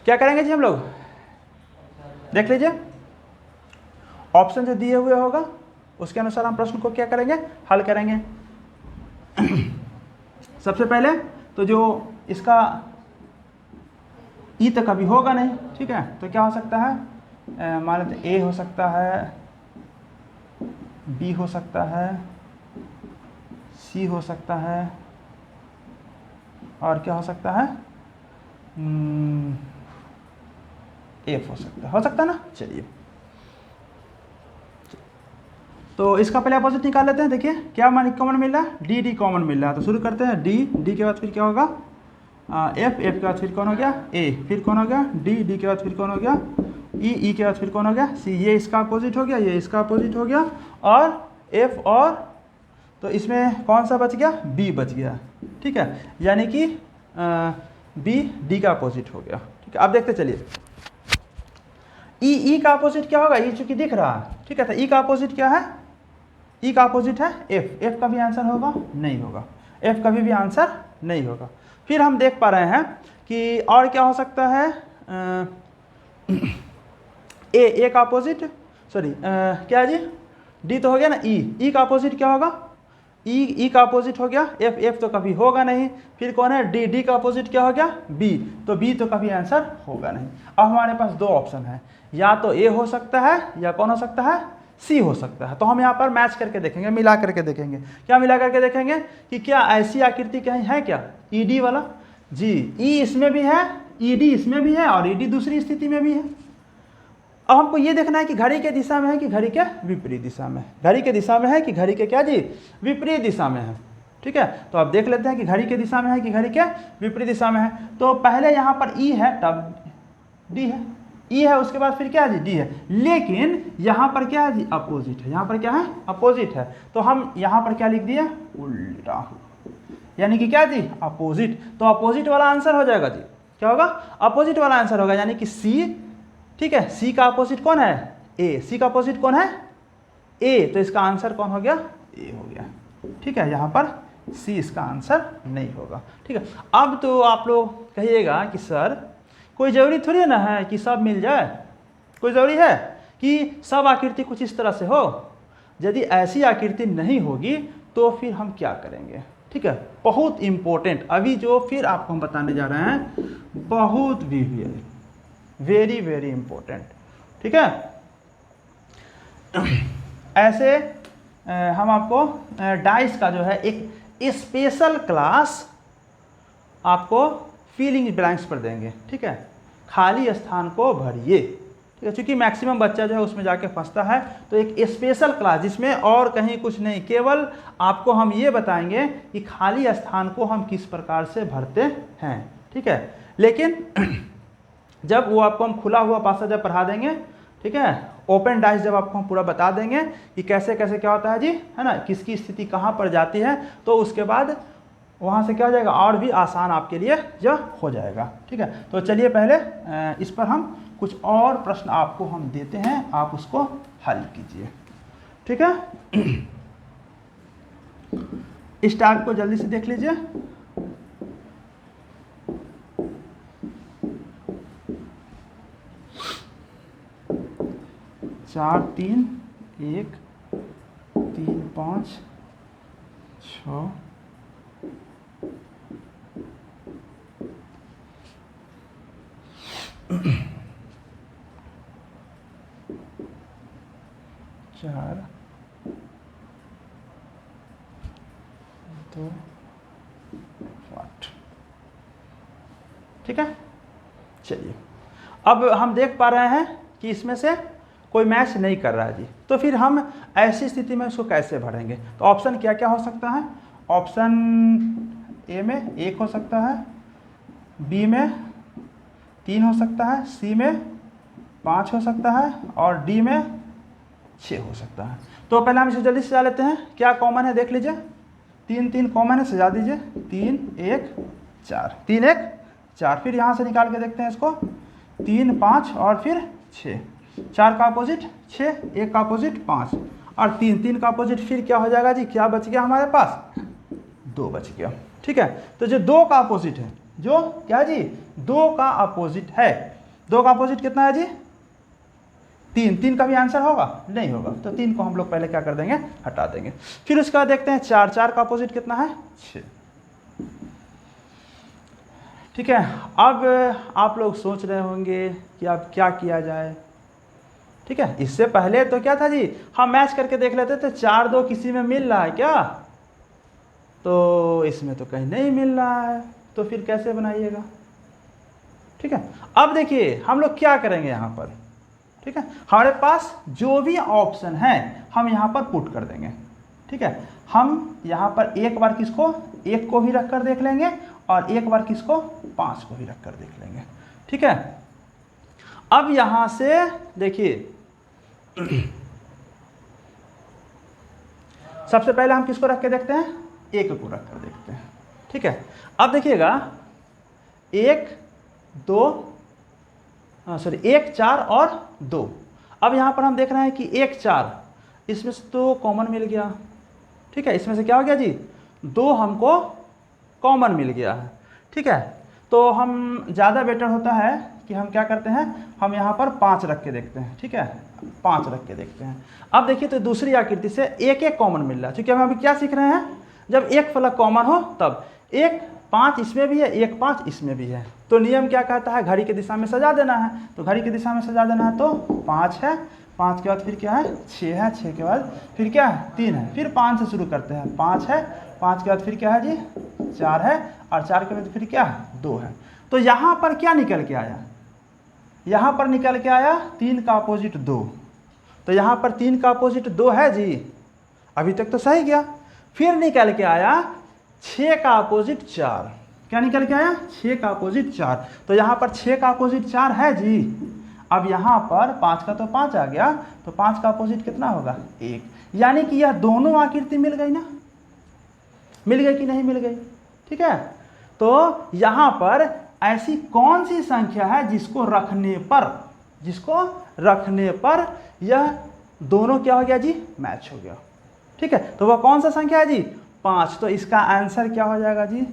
क्या करेंगे जी, हम लोग देख लीजिए, ऑप्शन जो दिए हुए होगा उसके अनुसार हम प्रश्न को क्या करेंगे, हल करेंगे। सबसे पहले तो जो इसका ई तो कभी होगा नहीं। ठीक है, तो क्या हो सकता है, मान लेते ए हो सकता है, बी हो सकता है, सी हो सकता है, और क्या हो सकता है, एफ हो सकता है ना। चलिए, तो इसका पहले अपोजिट निकाल लेते हैं। देखिए क्या कॉमन मिल रहा है, डी डी कॉमन मिल रहा है, तो शुरू करते हैं। डी डी के बाद फिर क्या होगा, एफ एफ के बाद फिर कौन हो गया, ए, फिर कौन हो गया, डी डी के बाद फिर कौन हो गया, ई ई के बाद फिर कौन हो गया, सी। ये इसका अपोजिट हो गया, ये इसका अपोजिट हो गया, और एफ, और तो इसमें कौन सा बच गया, बी बच गया। ठीक है, यानी कि बी डी का अपोजिट हो गया। ठीक है, अब देखते चलिए, ई का अपोजिट क्या होगा, ई चूंकि दिख रहा है। ठीक है, तो ई का अपोजिट क्या है, ई का अपोजिट है एफ। एफ का भी आंसर होगा, नहीं होगा, एफ कभी भी आंसर नहीं होगा। फिर हम देख पा रहे हैं कि और क्या हो सकता है, ए का अपोजिट, सॉरी क्या जी, डी तो हो गया ना, ई का अपोजिट क्या होगा, ई का अपोजिट हो गया एफ। एफ तो कभी होगा नहीं। फिर कौन है, डी। डी का अपोजिट क्या हो गया, बी। तो बी तो कभी आंसर होगा नहीं। अब हमारे पास दो ऑप्शन है, या तो ए हो सकता है, या कौन हो सकता है, सी हो सकता है। तो हम यहाँ पर मैच करके देखेंगे, मिला करके देखेंगे। क्या मिला करके देखेंगे कि क्या ऐसी आकृति कहीं है क्या, ई डी वाला, जी, ई इसमें भी है, ई डी इसमें भी है, और ई डी दूसरी स्थिति में भी है। अब हमको ये देखना है कि घड़ी के दिशा में है कि घड़ी के विपरीत दिशा में, घड़ी के दिशा में है कि घड़ी के क्या जी, विपरीत दिशा में है। ठीक है, तो अब देख लेते हैं कि घड़ी के दिशा में है कि घड़ी के विपरीत दिशा में है। तो पहले यहाँ पर ई है, तब डी है, ई है, उसके बाद फिर क्या है जी, डी है। लेकिन यहाँ पर क्या है जी, अपोजिट है। यहाँ पर क्या है, अपोजिट है। तो हम यहाँ पर क्या लिख दिए, उल्टा, यानी कि क्या जी, अपोजिट। तो अपोजिट वाला आंसर हो जाएगा जी, क्या होगा, अपोजिट वाला आंसर होगा, यानी कि सी। ठीक है, सी का अपोजिट कौन है, ए। सी का अपोजिट कौन है, ए। तो इसका आंसर कौन हो गया, ए हो गया। ठीक है, यहाँ पर सी इसका आंसर नहीं होगा। ठीक है, अब तो आप लोग कहिएगा कि सर कोई ज़रूरी थोड़ी ना है कि सब मिल जाए, कोई ज़रूरी है कि सब आकृति कुछ इस तरह से हो। यदि ऐसी आकृति नहीं होगी तो फिर हम क्या करेंगे। ठीक है, बहुत इंपॉर्टेंट, अभी जो फिर आपको हम बताने जा रहे हैं, बहुत भी वेरी वेरी इंपॉर्टेंट। ठीक है, ऐसे हम आपको डाइस का जो है एक स्पेशल क्लास आपको फिलिंग ब्लैंक्स पर देंगे। ठीक है, खाली स्थान को भरिए। ठीक है, क्योंकि मैक्सिमम बच्चा जो है उसमें जाके फंसता है, तो एक स्पेशल क्लास जिसमें और कहीं कुछ नहीं, केवल आपको हम ये बताएंगे कि खाली स्थान को हम किस प्रकार से भरते हैं। ठीक है, लेकिन जब वो आपको हम खुला हुआ पासा जब पढ़ा देंगे, ठीक है, ओपन डाइस जब आपको हम पूरा बता देंगे कि कैसे कैसे क्या होता है जी, है ना, किसकी स्थिति कहाँ पर जाती है, तो उसके बाद वहाँ से क्या हो जाएगा, और भी आसान आपके लिए यह हो जाएगा। ठीक है, तो चलिए पहले इस पर हम कुछ और प्रश्न आपको हम देते हैं, आप उसको हल कीजिए। ठीक है, इस टाइप को जल्दी से देख लीजिए। चार, तीन, एक, 3, 5, 6, 4, 2, 8। ठीक है, चलिए अब हम देख पा रहे हैं कि इसमें से कोई मैच नहीं कर रहा है जी, तो फिर हम ऐसी स्थिति में इसको कैसे भरेंगे। तो ऑप्शन क्या क्या हो सकता है, ऑप्शन ए में 1 हो सकता है, बी में 3 हो सकता है, सी में 5 हो सकता है, और डी में 6 हो सकता है। तो पहले हम इसे जल्दी से सजा लेते हैं, क्या कॉमन है देख लीजिए, 3 3 कॉमन है, सजा दीजिए, 3 1 4, 3 1 4। फिर यहाँ से निकाल के देखते हैं इसको, 3 5 और फिर 6, 4 का अपोजिट 6, 1 का अपोजिट 5, और 3 3 का अपोजिट फिर क्या हो जाएगा जी, क्या बच गया हमारे पास, 2 बच गया। ठीक है, तो जो 2 का अपोजिट है, जो क्या जी, 2 का अपोजिट है, 2 का अपोजिट कितना है जी, 3। 3 का भी आंसर होगा, नहीं होगा, तो 3 को हम लोग पहले क्या कर देंगे, हटा देंगे। फिर उसके बाद देखते हैं 4, 4 का अपोजिट कितना है, 6। ठीक है, अब आप लोग सोच रहे होंगे कि अब क्या किया जाए। ठीक है, इससे पहले तो क्या था जी, हम मैच करके देख लेते थे, 4 2 किसी में मिल रहा है क्या, तो इसमें तो कहीं नहीं मिल रहा है, तो फिर कैसे बनाइएगा? ठीक है, अब देखिए हम लोग क्या करेंगे यहाँ पर। ठीक है, हमारे पास जो भी ऑप्शन है हम यहाँ पर पुट कर देंगे। ठीक है, हम यहाँ पर एक बार किसको, 1 को भी रख कर देख लेंगे और एक बार किसको, 5 को भी रख कर देख लेंगे। ठीक है, अब यहाँ से देखिए सबसे पहले हम किसको रख के देखते हैं, 1 को रख कर देखते हैं। ठीक है, अब देखिएगा 1 4 और 2। अब यहाँ पर हम देख रहे हैं कि 1 4 इसमें से तो कॉमन मिल गया। ठीक है, इसमें से क्या हो गया जी, 2 हमको कॉमन मिल गया है। ठीक है, तो हम ज़्यादा बेटर होता है कि हम क्या करते हैं, हम यहाँ पर 5 रख के देखते हैं। ठीक है, 5 रख के देखते हैं। अब देखिए तो दूसरी आकृति से 1 कॉमन मिल रहा है, क्योंकि हम अभी क्या सीख रहे हैं, जब एक फलक कॉमन हो तब 1 5 इसमें भी है, 1 5 इसमें भी है। तो नियम क्या कहता है, घड़ी की दिशा में सजा देना है। तो घड़ी की दिशा में सजा देना है तो 5 है, 5 के बाद फिर क्या है, 6 है, 6 के बाद फिर क्या है, 3 है, फिर 5 से शुरू करते हैं, 5 है, 5 के बाद फिर क्या है जी, 4 है, और 4 के बाद फिर क्या है, 2 है। तो यहाँ पर क्या निकल के आया, यहाँ पर निकल के आया 3 का अपोजिट 2। तो यहाँ पर 3 का अपोजिट 2 है जी, अभी तक तो सही गया। फिर निकल के आया 6 का अपोजिट 4। क्या निकल के आया, 6 का अपोजिट 4। तो यहाँ पर 6 का अपोजिट 4 है जी। अब यहाँ पर 5 का तो 5 आ गया, तो 5 का अपोजिट कितना होगा, 1। यानी कि यह दोनों आकृति मिल गई ना, मिल गई कि नहीं मिल गई? ठीक है, तो यहाँ पर ऐसी कौन सी संख्या है जिसको रखने पर यह दोनों क्या हो गया जी, मैच हो गया। ठीक है, तो वह कौन सा संख्या है जी, 5। तो इसका आंसर क्या हो जाएगा जी,